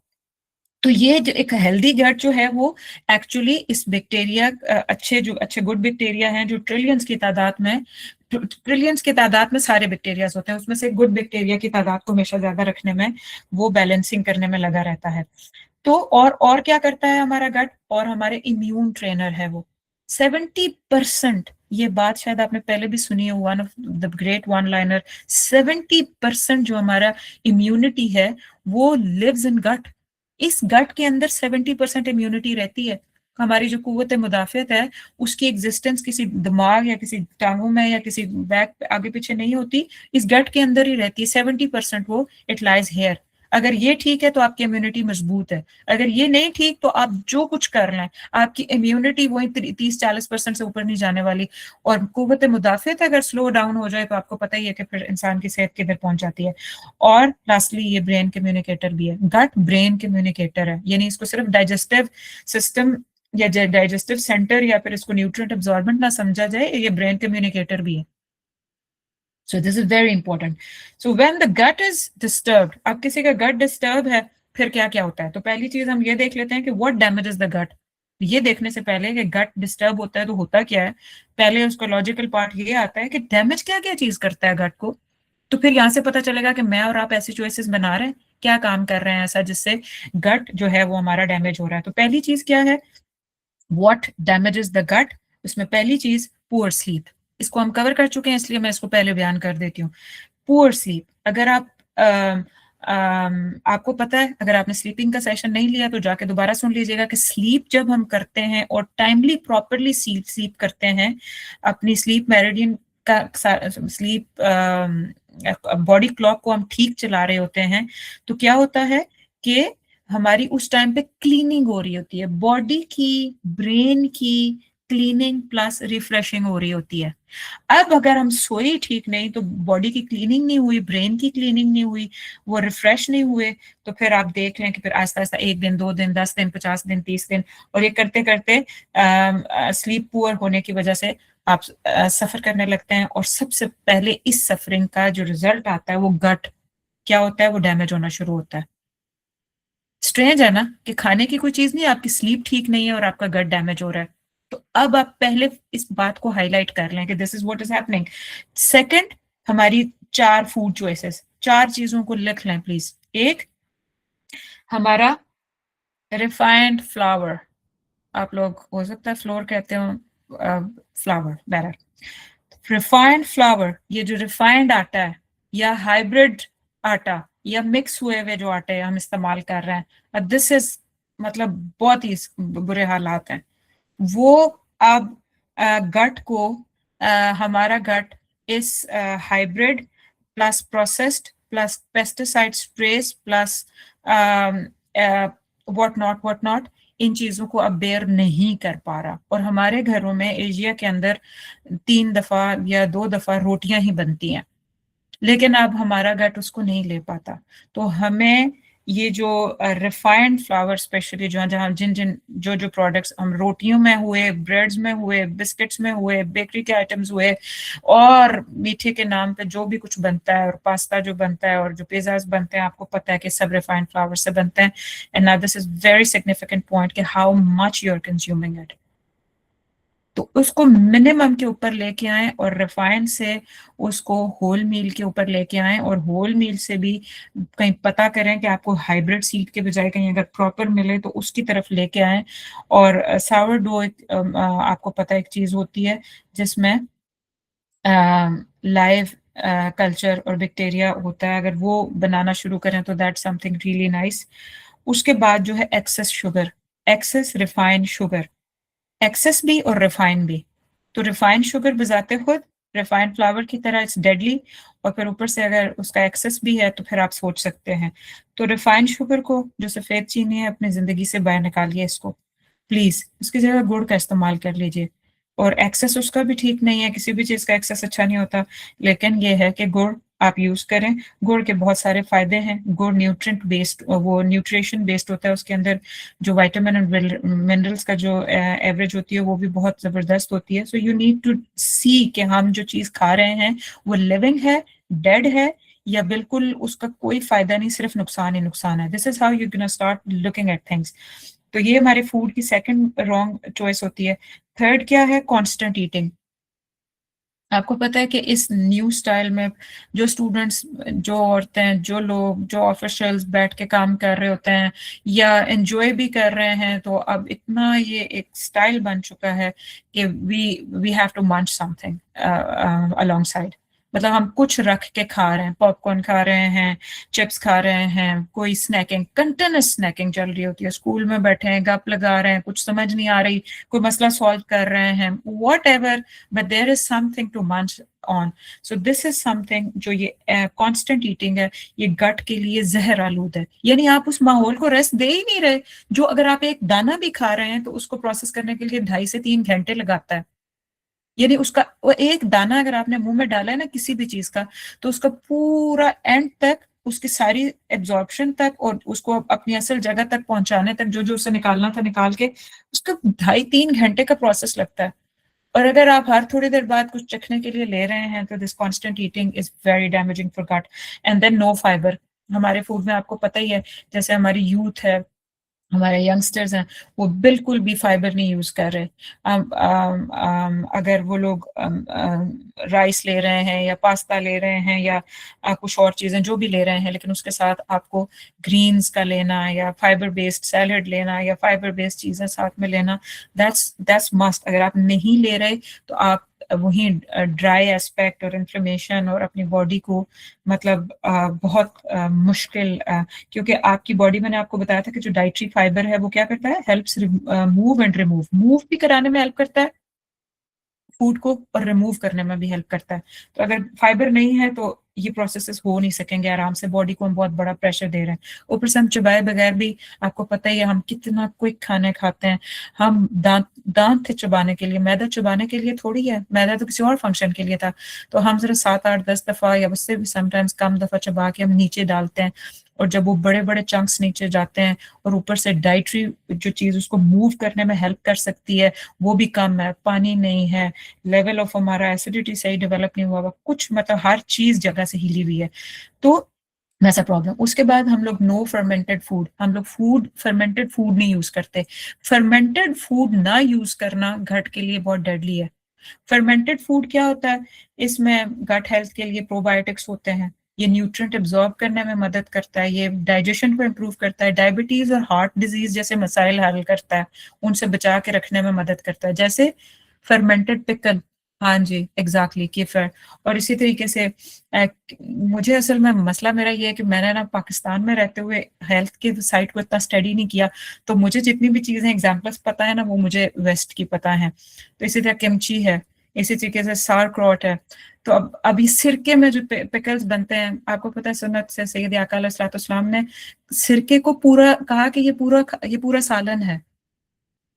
ये जो एक हेल्दी गट जो है वो एक्चुअली इस बैक्टीरिया, अच्छे जो अच्छे गुड बैक्टीरिया हैं जो ट्रिलियंस की तादाद में, ट्रिलियंस की तादाद में सारे बैक्टीरियाज होते हैं, उसमें से गुड बैक्टीरिया की तादाद को हमेशा ज्यादा रखने में, वो बैलेंसिंग करने में लगा रहता है। तो और क्या करता है हमारा गट, और हमारे इम्यून ट्रेनर है वो। 70%, ये बात शायद आपने पहले भी सुनी है, one of the great one liner, 70% जो हमारा इम्यूनिटी है वो लिव्स इन गट। इस गट के अंदर 70% इम्यूनिटी रहती है। हमारी जो कुव्वत मुदाफियत है उसकी एग्जिस्टेंस किसी दिमाग या किसी टांगों में या किसी बैक आगे पीछे नहीं होती, इस गट के अंदर ही रहती है 70%, वो इट लाइज हेयर। अगर ये ठीक है तो आपकी इम्यूनिटी मजबूत है, अगर ये नहीं ठीक तो आप जो कुछ कर लें आपकी इम्यूनिटी वही 30-40% से ऊपर नहीं जाने वाली। और कुव्वत मुदाफियत अगर स्लो डाउन हो जाए तो आपको पता ही है कि फिर इंसान की सेहत किधर पहुंच जाती है। और लास्टली ये ब्रेन कम्युनिकेटर भी है, गट ब्रेन कम्युनिकेटर है, यानी इसको सिर्फ डाइजेस्टिव सिस्टम या डाइजेस्टिव सेंटर या फिर इसको न्यूट्रिएंट एब्जॉर्बेंट ना समझा जाए, ये ब्रेन कम्युनिकेटर भी है। So this is very important. So when the gut is disturbed, अब किसी का gut disturb है, फिर क्या क्या होता है? तो पहली चीज हम ये देख लेते हैं कि what damages the gut। ये देखने से पहले कि गट डिस्टर्ब होता है तो होता क्या है, पहले उसका लॉजिकल पार्ट ये आता है कि डैमेज क्या क्या चीज करता है गट को। तो फिर यहाँ से पता चलेगा कि मैं और आप ऐसी चॉइसेस बना रहे हैं, क्या काम कर रहे हैं ऐसा जिससे गट जो है वो हमारा डैमेज हो रहा है। तो पहली चीज क्या है, व्हाट डैमेजेस द गट। उसमें पहली चीज पुअर स्लीप, इसको हम कवर कर चुके हैं इसलिए मैं इसको पहले बयान कर देती हूँ। पुअर स्लीप, अगर आप आपको पता है, अगर आपने स्लीपिंग का सेशन नहीं लिया तो जाके दोबारा सुन लीजिएगा कि स्लीप जब हम करते हैं और टाइमली प्रॉपरली स्लीप करते हैं, अपनी स्लीप मेरिडियन का स्लीप बॉडी क्लॉक को हम ठीक चला रहे होते हैं, तो क्या होता है कि हमारी उस टाइम पे क्लीनिंग हो रही होती है, बॉडी की, ब्रेन की क्लीनिंग प्लस रिफ्रेशिंग हो रही होती है। अब अगर हम सोए ठीक नहीं, तो बॉडी की क्लीनिंग नहीं हुई, ब्रेन की क्लीनिंग नहीं हुई, वो रिफ्रेश नहीं हुए, तो फिर आप देख लें कि फिर आस्ता आस्ता 1 दिन, 2 दिन, 10 दिन, 50 दिन, 30 दिन, और ये करते करते स्लीप पुअर होने की वजह से आप सफर करने लगते हैं। और सबसे पहले इस सफरिंग का जो रिजल्ट आता है वो गट क्या होता है, वो डैमेज होना शुरू होता है। स्ट्रेंज है ना कि खाने की कोई चीज नहीं, आपकी स्लीप ठीक नहीं है और आपका गट डैमेज हो रहा है। तो अब आप पहले इस बात को हाईलाइट कर लें कि this is what is happening. Second, हमारी 4 फूड चॉइसेस, 4 चीजों को लिख लें प्लीज। एक, हमारा रिफाइंड फ्लावर, आप लोग हो सकता है फ्लोर कहते हो, फ्लावर बैरर, रिफाइंड फ्लावर, ये जो रिफाइंड आटा है या हाइब्रिड आटा या मिक्स हुए हुए जो आटे हम इस्तेमाल कर रहे हैं, दिस इज मतलब बहुत ही बुरे हालात हैं। वो अब गट को हमारा गट इस hybrid plus processed plus pesticide स्प्रेस plus what not in चीजों को अब बेयर नहीं कर पा रहा। और हमारे घरों में एशिया के अंदर 3 दफा या 2 दफा रोटियां ही बनती हैं, लेकिन अब हमारा गट उसको नहीं ले पाता। तो हमें ये जो रिफाइंड फ्लावर स्पेशली जो जहाँ जिन जिन जो जो प्रोडक्ट्स हम रोटियों में हुए, ब्रेड्स में हुए, बिस्किट्स में हुए, बेकरी के आइटम्स हुए, और मीठे के नाम पे जो भी कुछ बनता है और पास्ता जो बनता है और जो पिज्जाज बनते हैं, आपको पता है कि सब रिफाइंड फ्लावर से बनते हैं। And now this is very significant point कि how much you are consuming it. तो उसको मिनिमम के ऊपर लेके आए और रिफाइंड से उसको होल मील के ऊपर लेके आए, और होल मील से भी कहीं पता करें कि आपको हाइब्रिड सीड के बजाय कहीं अगर प्रॉपर मिले तो उसकी तरफ लेके आए। और सावर डो आपको पता है एक चीज होती है जिसमें लाइव कल्चर और बैक्टीरिया होता है, अगर वो बनाना शुरू करें तो दैट समथिंग रियली नाइस। उसके बाद जो है excess sugar, excess refined sugar, excess भी और रिफाइन भी। तो रिफाइंड शुगर बजाते खुद रिफाइंड फ्लावर की तरह इट्स डेडली, और फिर ऊपर से अगर उसका एक्सेस भी है तो फिर आप सोच सकते हैं। तो रिफाइंड शुगर को, जो सफ़ेद चीनी है, अपनी ज़िंदगी से बाहर निकालिए इसको प्लीज़। उसकी जगह गुड़ का इस्तेमाल कर लीजिए। और एक्सेस उसका भी ठीक नहीं है, किसी भी चीज़ का एक्सेस अच्छा नहीं होता, लेकिन ये है कि गुड़ आप यूज़ करें। गुड़ के बहुत सारे फ़ायदे हैं। गुड़ न्यूट्रिएंट बेस्ड, वो न्यूट्रिशन बेस्ड होता है, उसके अंदर जो विटामिन एंड मिनरल्स का जो एवरेज होती है वो भी बहुत ज़बरदस्त होती है। सो यू नीड टू सी कि हम जो चीज़ खा रहे हैं वो लिविंग है, डेड है, या बिल्कुल उसका कोई फ़ायदा नहीं, सिर्फ नुकसान ही नुकसान है। This is how you gonna start looking at things. तो ये हमारे फूड की सेकंड रॉन्ग चॉइस होती है। थर्ड क्या है? Constant eating. आपको पता है कि इस न्यू स्टाइल में जो स्टूडेंट्स, जो औरतें, जो लोग, जो ऑफिशियल्स बैठ के काम कर रहे होते हैं या एंजॉय भी कर रहे हैं, तो अब इतना ये एक स्टाइल बन चुका है कि वी हैव टू मंच समथिंग अलोंग साइड। मतलब हम कुछ रख के खा रहे हैं, पॉपकॉर्न खा रहे हैं, चिप्स खा रहे हैं, कोई स्नैकिंग, कंटिन्यूस स्नैकिंग चल रही होती है, स्कूल में बैठे हैं, गप लगा रहे हैं, कुछ समझ नहीं आ रही, कोई मसला सॉल्व कर रहे हैं, whatever, but there is something to munch on. So this is something जो ये कांस्टेंट ईटिंग है, ये गट के लिए जहर आलूद है। यानी आप उस माहौल को रेस्ट दे ही नहीं रहे। जो अगर आप एक दाना भी खा रहे हैं तो उसको प्रोसेस करने के लिए 2.5 से 3 घंटे लगाता है। यानी उसका वो एक दाना अगर आपने मुंह में डाला है ना किसी भी चीज का, तो उसका पूरा एंड तक, उसकी सारी एब्जॉर्प्शन तक और उसको अपनी असल जगह तक पहुंचाने तक, जो जो उसे निकालना था निकाल के, उसका 2.5-3 घंटे का प्रोसेस लगता है। और अगर आप हर थोड़ी देर बाद कुछ चखने के लिए ले रहे हैं तो this constant eating is very damaging for gut. And then no fibre. हमारे फूड में आपको पता ही है, जैसे हमारी यूथ है, हमारे यंगस्टर्स हैं, वो बिल्कुल भी फाइबर नहीं यूज कर रहे। अगर वो लोग राइस ले रहे हैं या पास्ता ले रहे हैं या कुछ और चीजें जो भी ले रहे हैं, लेकिन उसके साथ आपको ग्रीन्स का लेना या फाइबर बेस्ड सैलड लेना या फाइबर बेस्ड चीजें साथ में लेना, दैट्स मस्ट। अगर आप नहीं ले रहे तो आप वही ड्राई एस्पेक्ट और इन्फ्लेमेशन और अपनी बॉडी को मतलब बहुत मुश्किल, क्योंकि आपकी बॉडी, मैंने आपको बताया था कि जो डाइटरी फाइबर है वो क्या करता है, helps move and remove, move भी कराने में हेल्प करता है फूड को, और रिमूव करने में भी हेल्प करता है। तो अगर फाइबर नहीं है तो ये प्रोसेसेस हो नहीं सकेंगे आराम से, बॉडी को हम बहुत बड़ा प्रेशर दे रहे हैं। ऊपर से हम चबाए बगैर भी, आपको पता ही है हम कितना क्विक खाने खाते हैं। हम दांत दांत थे चबाने के लिए, मैदा चबाने के लिए थोड़ी है, मैदा तो किसी और फंक्शन के लिए था। तो हम जरा 7-8-10 दफा या उससे भी समटाइम्स कम दफा चबा के हम नीचे डालते हैं, और जब वो बड़े बड़े चंक्स नीचे जाते हैं और ऊपर से डाइटरी जो चीज उसको मूव करने में हेल्प कर सकती है वो भी कम है, पानी नहीं है, लेवल ऑफ हमारा एसिडिटी सही डेवलप नहीं हुआ, कुछ मतलब हर चीज जगह से हिली हुई है। तो वैसा प्रॉब्लम। उसके बाद हम लोग नो फर्मेंटेड फूड, हम लोग फर्मेंटेड फूड नहीं यूज करते। फर्मेंटेड फूड ना यूज करना गट के लिए बहुत डेडली है। फर्मेंटेड फूड क्या होता है? इसमें गट हेल्थ के लिए प्रोबायोटिक्स होते हैं, ये न्यूट्रिएंट एब्जॉर्ब करने में मदद करता है, ये डाइजेशन को इम्प्रूव करता है, डायबिटीज और हार्ट डिजीज जैसे मसाइल हल करता है, उनसे बचा के रखने में मदद करता है। जैसे फर्मेंटेड पिकल, हाँ जी, एग्जैक्टली केफर। और इसी तरीके से मुझे असल में मसला मेरा ये है कि मैंने ना पाकिस्तान में रहते हुए हेल्थ के साइड को इतना स्टडी नहीं किया, तो मुझे जितनी भी चीजें एग्जाम्पल्स पता है ना वो मुझे वेस्ट की पता है। तो इसी तरह किमची है, इसी तरीके से सारक्रॉट है। तो अब अभी सिरके में जो पिकल्स बनते हैं, आपको पता है सुन्नत से सैयद आका अलैहिस्सलाम ने सिरके को पूरा कहा कि ये पूरा सालन है।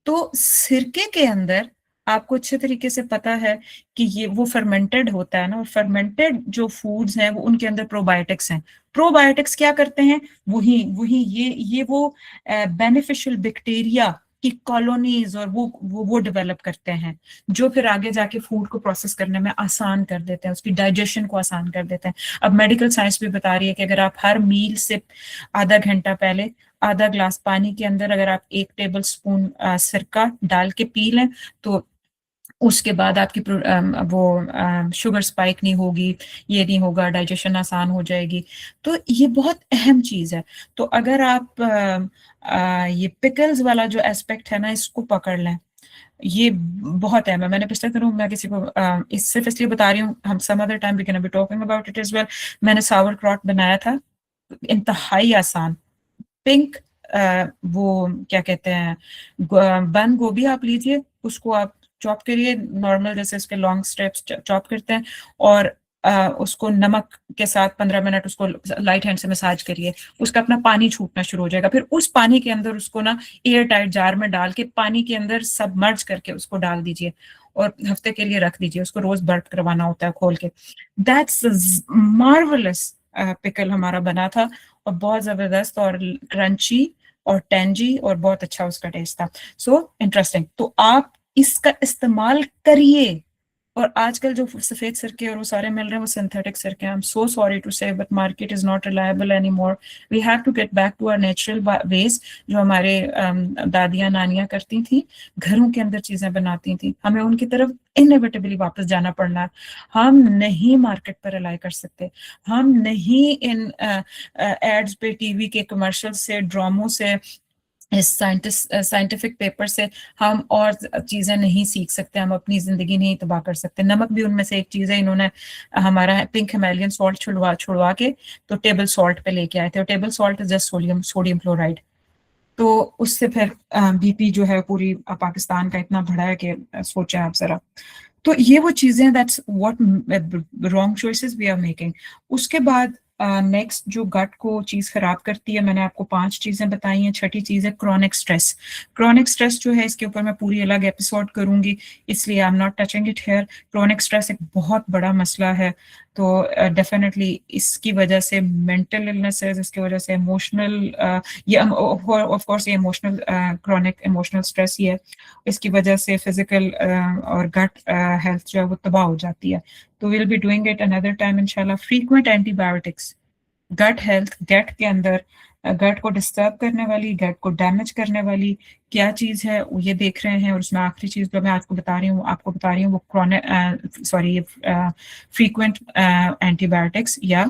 तो सिरके के अंदर आपको अच्छे तरीके से पता है कि ये वो फर्मेंटेड होता है ना, और फर्मेंटेड जो फूड्स हैं वो उनके अंदर प्रोबायोटिक्स हैं। प्रोबायोटिक्स क्या करते हैं? वही वही ये वो बेनिफिशियल बैक्टीरिया की कॉलोनीज और वो डेवलप करते हैं, जो फिर आगे जाके फूड को प्रोसेस करने में आसान कर देते हैं, उसकी डाइजेशन को आसान कर देते हैं। अब मेडिकल साइंस भी बता रही है कि अगर आप हर मील से आधा घंटा पहले आधा ग्लास पानी के अंदर अगर आप 1 टेबल स्पून सिरका डाल के पी लें, तो उसके बाद आपकी वो शुगर स्पाइक नहीं होगी, ये नहीं होगा, डाइजेशन आसान हो जाएगी। तो ये बहुत अहम चीज है। तो अगर आप ये पिकल्स वाला जो एस्पेक्ट है ना, इसको पकड़ लें, ये बहुत अहम है। मैंने पिछले दिनों मैं किसी को इस सिर्फ इसलिए बता रही हूँ, हम some other time we can be talking about it as well. मैंने सावर क्रॉट बनाया था, इंतहाई आसान। पिंक वो क्या कहते हैं, बंद गोभी आप लीजिए, उसको आप चॉप करिए नॉर्मल जैसे इसके लॉन्ग स्टेप्स चॉप करते हैं, और उसको नमक के साथ 15 मिनट उसको लाइट हैंड से मसाज करिए, उसका अपना पानी छूटना शुरू हो जाएगा। फिर उस पानी के अंदर उसको ना एयर टाइट जार में डाल के पानी के अंदर सबमर्ज करके उसको डाल दीजिए, और हफ्ते के लिए रख दीजिए। उसको रोज बर्फ करवाना होता है खोल के। दैट्स मार्वलस पिकल हमारा बना था, और बहुत जबरदस्त और क्रंची और टेंजी, और बहुत अच्छा उसका टेस्ट था। So interesting. तो आप इसका इस्तेमाल करिए। और आजकल जो सफेद सिरके और वो सारे मिल रहे हैं वो सिंथेटिक सिरके हैं। I am so sorry to say, but market is not reliable anymore. We have to get back to our natural ways, जो हमारे दादियां नानियां करती थी, घरों के अंदर चीजें बनाती थी। हमें उनकी तरफ इनएविटेबली वापस जाना पड़ना है। हम नहीं मार्केट पर रिलाई कर सकते, हम नहीं इन एड्स पे, टीवी के कमर्शियल से, ड्रामों से, इस साइंटिफिक पेपर से हम और चीजें नहीं सीख सकते, हम अपनी जिंदगी नहीं तबाह कर सकते। नमक भी उनमें से एक चीज है। इन्होंने हमारा पिंक हिमालयन सॉल्ट छुड़वा छुड़वा के तो टेबल सॉल्ट पे लेके आए थे, और table salt is just sodium chloride. तो उससे फिर बीपी जो है पूरी पाकिस्तान का इतना बढ़ा है कि सोचें आप जरा। तो ये वो चीजें, that's what wrong choices we are making. उसके बाद नेक्स्ट जो गट को चीज खराब करती है, मैंने आपको 5 चीजें बताई हैं। छठी चीज है क्रॉनिक स्ट्रेस। क्रॉनिक स्ट्रेस जो है, इसके ऊपर मैं पूरी अलग एपिसोड करूंगी, इसलिए आई am not touching it here. Chronic stress एक बहुत बड़ा मसला है। तो डेफिनेटली इसकी वजह से मेंटल इलनेसेस, इसकी वजह से इमोशनल, ये ऑफ कोर्स ये इमोशनल क्रॉनिक इमोशनल स्ट्रेस ही है। इसकी वजह से फिजिकल और गट हेल्थ जो है वो तबाह हो जाती है। तो will be doing it another time इंशाल्लाह। फ्रीक्वेंट एंटीबायोटिक्स गट हेल्थ, गट के अंदर गट को डिस्टर्ब करने वाली, गट को डैमेज करने वाली क्या चीज है वो ये देख रहे हैं। और उसमें आखिरी चीज जो मैं आपको बता रही हूँ वो क्रॉनिक सॉरी फ्रीक्वेंट एंटीबायोटिक्स या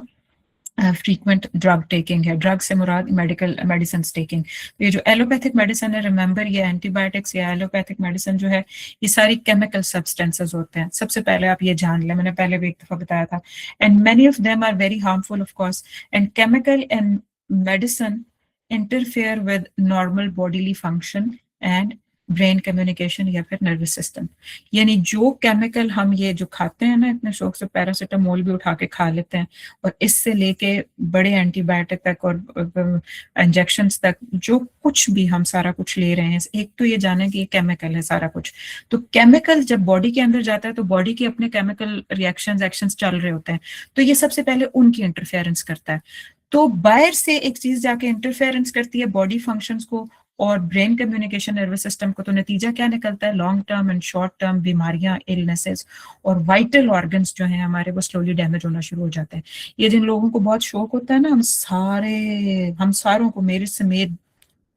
फ्रीक्वेंट ड्रग टेकिंग है। ड्रग से मुराद मेडिकल मेडिसिन टेकिंग। तो ये जो एलोपैथिक मेडिसिन है, रिमेंबर ये एंटीबायोटिक्स या एलोपैथिक मेडिसिन जो है, ये सारी केमिकल सब्सटेंसेस होते हैं। सबसे पहले आप ये जान लें, मैंने पहले भी एक दफा बताया था। And many of them are very harmful of course. And chemical and medicine interfere with normal bodily function and brain communication या फिर नर्वस सिस्टम। यानी जो केमिकल हम ये जो खाते हैं ना इतने शौक से, पैरासीटामोल भी उठा के खा लेते हैं, और इससे लेके बड़े एंटीबायोटिक तक और इंजेक्शंस तक, जो कुछ भी हम सारा कुछ ले रहे हैं, एक तो ये जाने कि ये केमिकल है सारा कुछ। तो केमिकल जब बॉडी के अंदर जाता है तो बॉडी के अपने केमिकल रिएक्शंस एक्शंस चल रहे होते हैं, तो ये सबसे पहले उनकी इंटरफेरेंस करता है। तो बाहर से एक चीज जाके इंटरफेरेंस करती है बॉडी फंक्शंस को और ब्रेन कम्युनिकेशन, नर्वस सिस्टम को। तो नतीजा क्या निकलता है? Long term and short term बीमारियां, इलनेसेस, और वाइटल ऑर्गन्स जो हैं हमारे वो स्लोली डैमेज होना शुरू हो जाते हैं। ये जिन लोगों को बहुत शौक होता है ना, हम सारों को मेरे समेत,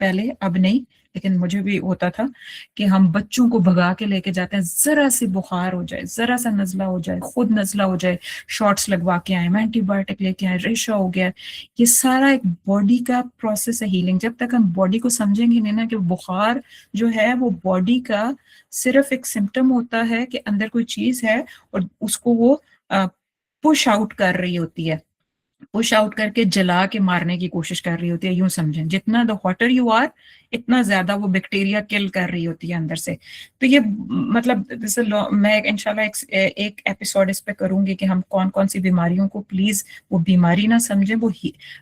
पहले अब नहीं लेकिन मुझे भी होता था कि हम बच्चों को भगा के लेके जाते हैं, जरा सी बुखार हो जाए, जरा सा नजला हो जाए, खुद नजला हो जाए, शॉट्स लगवा के आए, एंटीबायोटिक लेके आए, रेशा हो गया। ये सारा एक बॉडी का प्रोसेस है हीलिंग। जब तक हम बॉडी को समझेंगे नहीं ना कि बुखार जो है वो बॉडी का सिर्फ एक सिम्टम होता है कि अंदर कोई चीज है और उसको वो पुश आउट कर रही होती है, पुश आउट करके जला के मारने की कोशिश कर रही होती है। यूं समझें, जितना द हॉटर यू आर इतना ज्यादा वो बैक्टीरिया किल कर रही होती है अंदर से। तो ये मतलब जैसे मैं इंशाल्लाह एक एपिसोड इस पे करूंगी कि हम कौन कौन सी बीमारियों को प्लीज वो बीमारी ना समझें, वो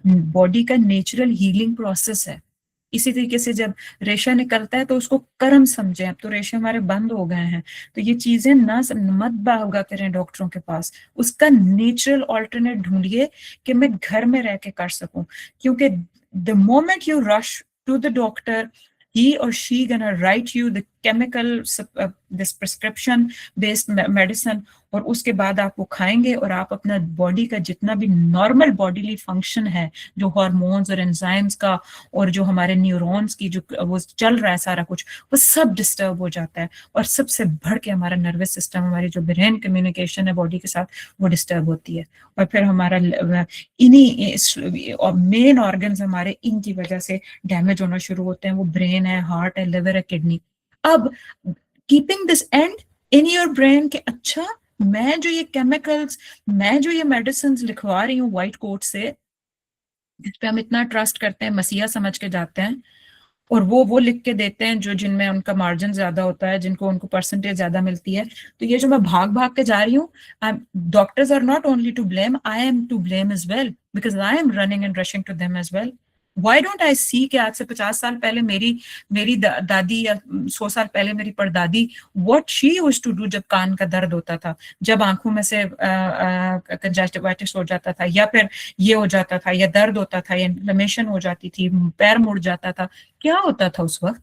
बॉडी का नेचुरल हीलिंग प्रोसेस है। इसी तरीके से जब रेशा निकलता है तो उसको कर्म समझें। अब तो रेशे हमारे बंद हो गए हैं, तो ये चीजें ना मत भागा करें डॉक्टरों के पास, उसका नेचुरल ऑल्टरनेट ढूंढिए कि मैं घर में रह के कर सकूं। क्योंकि the moment you rush to the doctor, he or she gonna write you the chemical this prescription based medicine, और उसके बाद आप वो खाएंगे और आप अपना बॉडी का जितना भी नॉर्मल बॉडीली फंक्शन है, जो हार्मोन्स और एंजाइम्स का और जो हमारे न्यूरॉन्स की जो वो चल रहा है सारा कुछ, वो सब डिस्टर्ब हो जाता है। और सबसे बढ़ के हमारा नर्वस सिस्टम, हमारी जो ब्रेन कम्युनिकेशन है बॉडी के साथ, वो डिस्टर्ब होती है। और फिर हमारा इन्हीं और मेन ऑर्गन्स हमारे इनकी वजह से डैमेज होना शुरू होते हैं। वो ब्रेन है, हार्ट है, लिवर है, किडनी। अब keeping this and in your brain के अच्छा, मैं जो ये केमिकल्स, मैं जो ये मेडिसिन लिखवा रही हूँ व्हाइट कोट से, जिस पे हम इतना ट्रस्ट करते हैं, मसीहा समझ के जाते हैं, और वो लिख के देते हैं जो जिनमें उनका मार्जिन ज्यादा होता है, जिनको उनको परसेंटेज ज्यादा मिलती है। तो ये जो मैं भाग भाग के जा रही हूँ, doctors are not only to blame, I am to blame as well, because I am running and rushing to them as well. Why don't I see कि आज से 50 साल पहले मेरी मेरी दादी, या 100 साल पहले मेरी परदादी, what she used to do जब कान का दर्द होता था, जब आंखों में से कंजक्टिवाइटिस हो जाता था, या फिर ये हो जाता था, या दर्द होता था, या इन्फ्लेमेशन हो जाती थी, पैर मुड़ जाता था, क्या होता था उस वक्त।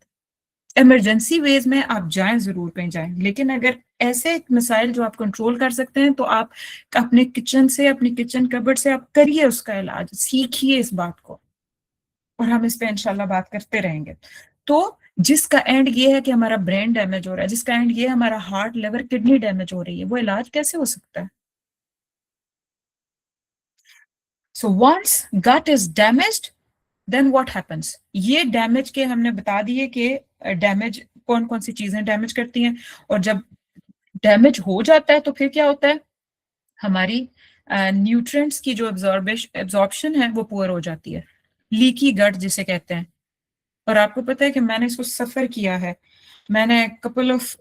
इमरजेंसी वेज में आप जाएं, जरूर कहीं जाएं, लेकिन अगर ऐसे मिसाइल जो आप कंट्रोल कर सकते हैं, तो आप अपने किचन से, अपनी किचन कबर्ड से आप करिए उसका इलाज, सीखिए इस बात को, और हम इस पे इंशाल्लाह बात करते रहेंगे। तो जिसका एंड ये है कि हमारा ब्रेन डैमेज हो रहा है, जिसका एंड ये हमारा हार्ट, लिवर, किडनी डैमेज हो रही है, वो इलाज कैसे हो सकता है। So once gut is damaged, then what happens. ये डैमेज के हमने बता दिए कि डैमेज कौन कौन सी चीजें डैमेज करती हैं, और जब डैमेज हो जाता है तो फिर क्या होता है, हमारी न्यूट्रिएंट्स की जो एब्जॉर्प्शन है वो पुअर हो जाती है, लीकी गट जिसे कहते हैं। और आपको पता है कि मैंने इसको सफर किया है, मैंने couple of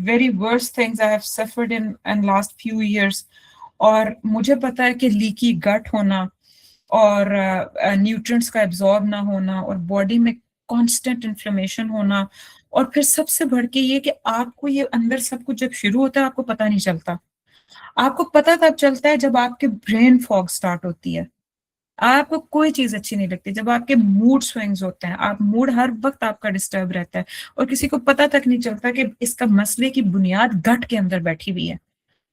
very worst things I have suffered in last few years, और मुझे पता है कि लीकी गट होना और न्यूट्रिएंट्स का एब्जॉर्ब ना होना और बॉडी में कांस्टेंट इन्फ्लेमेशन होना, और फिर सबसे बढ़ के ये कि आपको ये अंदर सब कुछ जब शुरू होता है आपको पता नहीं चलता। आपको पता तब चलता है जब आपके ब्रेन फॉग स्टार्ट होती है, आपको कोई चीज अच्छी नहीं लगती, जब आपके मूड स्विंग्स होते हैं, आप मूड हर वक्त आपका डिस्टर्ब रहता है, और किसी को पता तक नहीं चलता कि इसका मसले की बुनियाद गट के अंदर बैठी हुई है।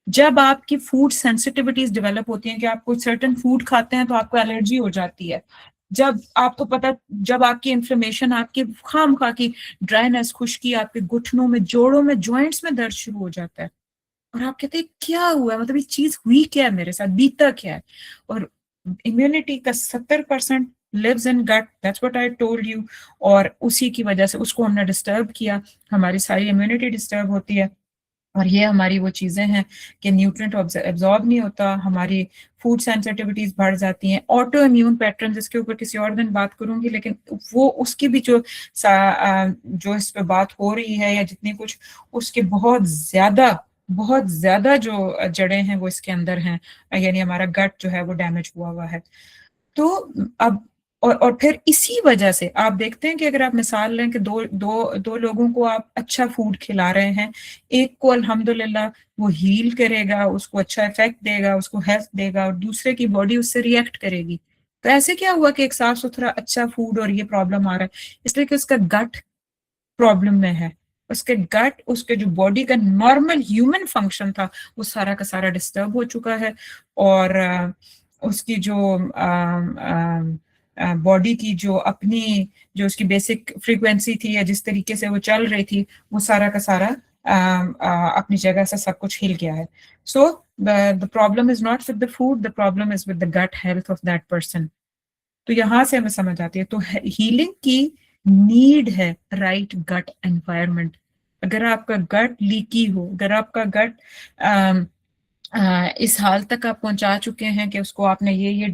जब आपकी फूड सेंसिटिविटीज डेवलप होती हैं कि आप कोई सर्टेन फूड खाते हैं तो आपको एलर्जी हो जाती है, जब आपको पता, जब आपकी इन्फ्लेमेशन, आपकी खाम खा की ड्राइनेस, खुश्की, आपके घुटनों में, जोड़ों में, जॉइंट्स में दर्द शुरू हो जाता है, और आप कहते हैं क्या हुआ, मतलब ये चीज हुई क्या है मेरे साथ, बीता क्या है। और इम्यूनिटी का 70% lives in gut, that's what I told you, और उसी की वजह से उसको हमने डिस्टर्ब किया, हमारी सारी इम्यूनिटी डिस्टर्ब होती है। और ये हमारी वो चीजें हैं कि न्यूट्रिएंट एब्जॉर्ब नहीं होता, हमारी फूड सेंसिटिविटीज बढ़ जाती हैं, ऑटो इम्यून पैटर्न, जिसके ऊपर किसी और दिन बात करूंगी, लेकिन वो उसकी भी जो इस पे बात हो रही है या जितनी कुछ, उसके बहुत ज्यादा जो जड़ें हैं वो इसके अंदर हैं, यानी हमारा गट जो है वो डैमेज हुआ हुआ है। तो अब और फिर इसी वजह से आप देखते हैं कि अगर आप मिसाल लें कि दो लोगों को आप अच्छा फूड खिला रहे हैं, एक को अल्हम्दुलिल्लाह वो हील करेगा, उसको अच्छा इफेक्ट देगा, उसको हेल्थ देगा, और दूसरे की बॉडी उससे रिएक्ट करेगी। तो ऐसे क्या हुआ कि एक साफ सुथरा अच्छा फूड और ये प्रॉब्लम आ रहा है, इसलिए कि उसका गट प्रॉब्लम में है, उसके गट, उसके जो बॉडी का नॉर्मल ह्यूमन फंक्शन था वो सारा का सारा डिस्टर्ब हो चुका है। और उसकी जो बॉडी की जो अपनी जो उसकी बेसिक फ्रीक्वेंसी थी या जिस तरीके से वो चल रही थी वो सारा का सारा अपनी जगह से सब कुछ हिल गया है. So the problem is not with the food, the problem is with the gut health of that person. तो यहाँ से हमें समझ आती है. तो हीलिंग की नीड है राइट गट एनवायरनमेंट. अगर आपका गट लीकी हो, अगर आपका गट इस हाल तक आप पहुंचा चुके हैं कि उसको आपने ये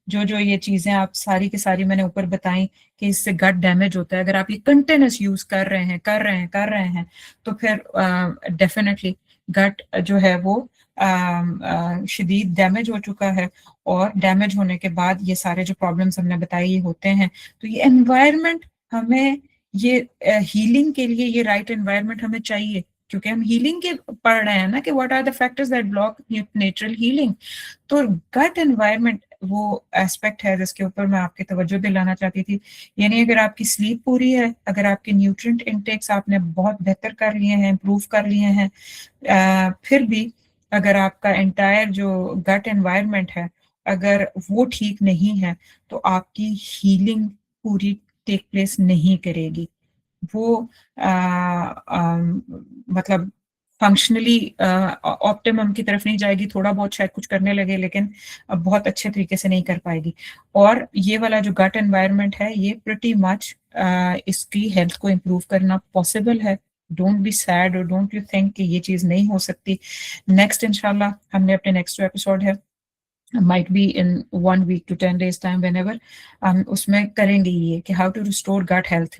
जो जो ये चीजें आप सारी की सारी मैंने ऊपर बताई कि इससे गट डैमेज होता है, अगर आप ये कंटिन्यूस यूज कर रहे हैं तो फिर डेफिनेटली गट जो है वो शदीद डैमेज हो चुका है. और डैमेज होने के बाद ये सारे जो प्रॉब्लम्स हमने बताए ये होते हैं. तो ये एनवायरनमेंट हमें, ये हीलिंग के लिए ये राइट एनवायरनमेंट हमें चाहिए, क्योंकि हम हीलिंग के पढ़ रहे हैं ना कि what are the factors that block natural healing. तो गट एनवायरनमेंट वो एस्पेक्ट है जिसके ऊपर मैं आपकी तवज्जो दिलाना चाहती थी. यानी अगर आपकी स्लीप पूरी है, अगर आपके न्यूट्रिएंट इनटेक्स आपने बहुत बेहतर कर लिए हैं, इम्प्रूव कर लिए हैं, फिर भी अगर आपका एंटायर जो गट एनवायरनमेंट है अगर वो ठीक नहीं है तो आपकी हीलिंग पूरी टेक प्लेस नहीं करेगी. वो मतलब फंक्शनली ऑप्टिमम की तरफ नहीं जाएगी. थोड़ा बहुत शायद कुछ करने लगे लेकिन बहुत अच्छे तरीके से नहीं कर पाएगी. और ये वाला जो गट एनवायरनमेंट है ये प्रिटी मच इसकी हेल्थ को इम्प्रूव करना पॉसिबल है. डोंट बी सैड और डोंट यू थिंक कि ये चीज़ नहीं हो सकती. नेक्स्ट इंशाल्लाह हमने अपने नेक्स्ट जो एपिसोड है might be in 1 week to 10 days time whenever उसमें करेंगे ये कि how to restore gut health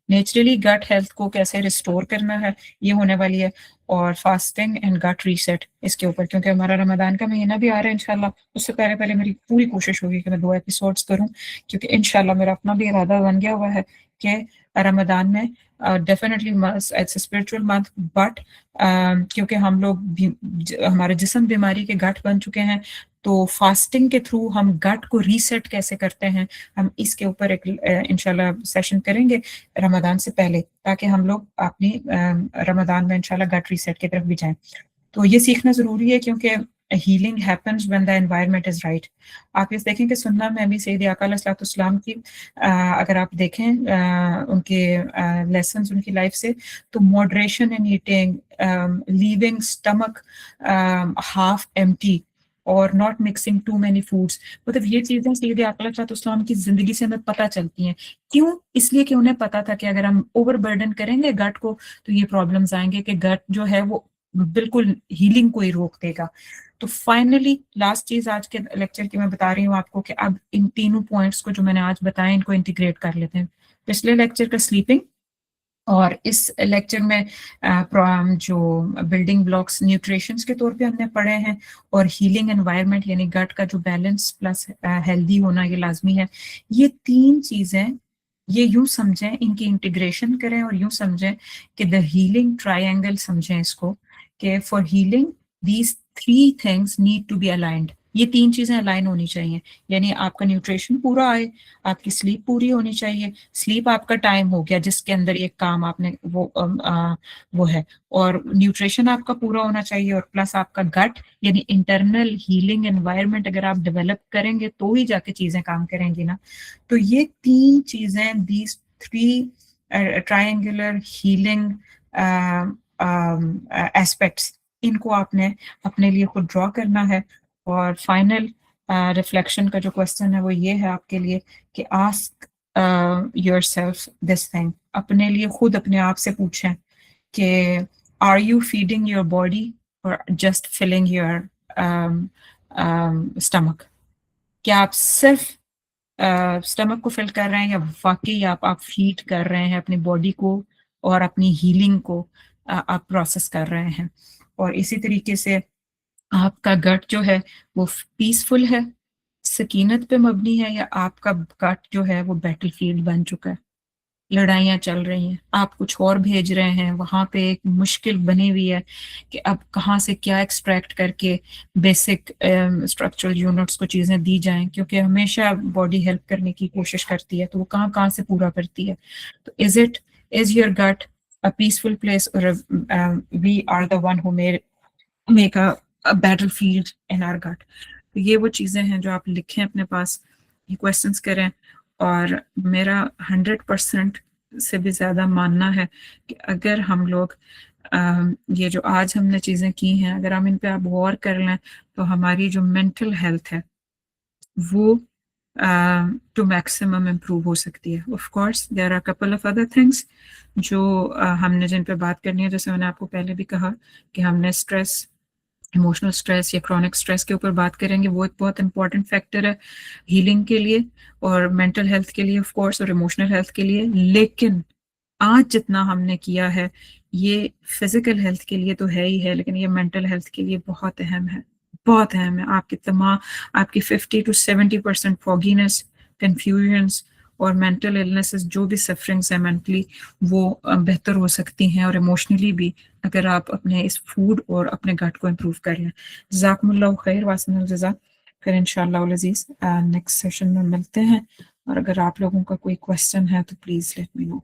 naturally gut health को कैसे रिस्टोर करना है ये होने वाली है. और फास्टिंग एंड गट रीसेट इसके ऊपर, क्योंकि हमारा रमदान का महीना भी आ रहा है इंशाल्लाह. उससे पहले पहले मेरी पूरी कोशिश होगी कि मैं 2 एपिसोड्स करूं, क्योंकि इंशाल्लाह मेरा अपना भी इरादा बन गया हुआ है कि रमदान में definitely it's spiritual month, but क्योंकि हम लोग भी हमारे जिस्म बीमारी के गट बन चुके हैं, तो फास्टिंग के थ्रू हम गट को रीसेट कैसे करते हैं हम इसके ऊपर एक इंशाल्लाह सेशन करेंगे रमदान से पहले, ताकि हम लोग अपनी रमदान में इंशाल्लाह गट रीसेट की तरफ भी जाएं. तो ये सीखना जरूरी है क्योंकि healing happens when the environment is right. आप इस देखें कि सुन्ना में भी सैयद आका अलैहिस्सलाम की अगर आप देखें उनके लेसन्स उनकी लाइफ से, तो moderation in eating, leaving stomach half empty और not mixing too many foods, मतलब ये चीजें सैयद आका अलैहिस्सलाम की जिंदगी से हमें पता चलती हैं. क्यों? इसलिए कि उन्हें पता था कि अगर हम ओवरबर्डन करेंगे गट को तो ये प्रॉब्लम्स आएंगे कि गट जो है वो बिल्कुल हीलिंग को ही रोक देगा. तो फाइनली लास्ट चीज आज के लेक्चर की मैं बता रही हूँ आपको कि अब इन तीनों पॉइंट्स को जो मैंने आज बताए इनको इंटीग्रेट कर लेते हैं. पिछले लेक्चर का स्लीपिंग, और इस लेक्चर में जो बिल्डिंग ब्लॉक्स न्यूट्रिशंस के तौर पे हमने पढ़े हैं, और हीलिंग एनवायरनमेंट यानी गट का जो बैलेंस प्लस हेल्दी होना ये लाजमी है. ये 3 चीजें ये यूं समझें, इनकी इंटीग्रेशन करें और यूं समझें कि द हीलिंग ट्रायंगल समझें इसको, कि for healing these 3 things need to be aligned. ये 3 चीजें अलाइन होनी चाहिए. यानी आपका न्यूट्रिशन पूरा आए, आपकी स्लीप पूरी होनी चाहिए. स्लीप आपका टाइम हो गया जिसके अंदर ये काम आपने वो है, और न्यूट्रिशन आपका पूरा होना चाहिए, और प्लस आपका गट यानी इंटरनल हीलिंग एनवायरनमेंट अगर आप डेवलप करेंगे तो ही जाके चीजें काम करेंगी ना. तो ये 3 चीजें, दीज 3 ट्रायंगुलर हीलिंग एस्पेक्ट्स, इनको आपने अपने लिए खुद ड्रॉ करना है. और फाइनल रिफ्लेक्शन का जो क्वेश्चन है वो ये है आपके लिए कि आस्क योरसेल्फ दिस थिंग, अपने लिए खुद अपने आप से पूछें कि are you feeding your body और जस्ट फिलिंग योर स्टमक. क्या आप सिर्फ स्टमक को फिल कर रहे हैं, या वाकई आप फीड कर रहे हैं अपनी बॉडी को और अपनी हीलिंग को आप प्रोसेस कर रहे हैं. और इसी तरीके से आपका गट जो है वो पीसफुल है, सकीनत पे मबनी है, या आपका गट जो है वो बैटलफील्ड बन चुका है, लड़ाइयाँ चल रही हैं, आप कुछ और भेज रहे हैं, वहाँ पे एक मुश्किल बनी हुई है कि अब कहाँ से क्या एक्सट्रैक्ट करके बेसिक स्ट्रक्चरल यूनिट्स को चीज़ें दी जाएं, क्योंकि हमेशा बॉडी हेल्प करने की कोशिश करती है, तो वो कहाँ कहाँ से पूरा करती है. तो is your gut a peaceful place, और we are the one who make a battlefield in our gut. तो ये वो चीज़ें हैं जो आप लिखें अपने पास. ये क्वेश्चंस करें। और मेरा 100% से भी ज़्यादा मानना है कि अगर हम लोग ये जो आज हमने चीज़ें की हैं, अगर हम इन पे आप गौर कर लें तो हमारी जो मेंटल हेल्थ है वो टू मैक्सिमम इम्प्रूव हो सकती है। Of course there are couple of other things जो हमने जिन पे बात करनी है, जैसे मैंने आपको पहले भी कहा कि हमने स्ट्रेस, इमोशनल स्ट्रेस या क्रॉनिक स्ट्रेस के ऊपर बात करेंगे। वो एक बहुत इंपॉर्टेंट फैक्टर है हीलिंग के लिए और मेंटल हेल्थ के लिए ऑफ कोर्स, और इमोशनल हेल्थ के लिए। लेकिन आज जितना हमने किया है ये फिजिकल हेल्थ के लिए तो है ही है, लेकिन ये मेंटल हेल्थ के लिए बहुत अहम है, बहुत अहम है। आपकी तमाम, आपकी 50 to 70% फॉगीनेस, कंफ्यूजन्स और मेंटल इलनेसेस जो भी सफरिंग्स है मेंटली, वो बेहतर हो सकती हैं और इमोशनली भी, अगर आप अपने इस फूड और अपने गट को इम्प्रूव कर लें। जज़ाकुमुल्लाहु खैर वासनुल जज़ा। फिर इंशाअल्लाह अल अज़ीज़ नेक्स्ट सेशन में मिलते हैं, और अगर आप लोगों का कोई क्वेश्चन है तो प्लीज़ लेट मी नो।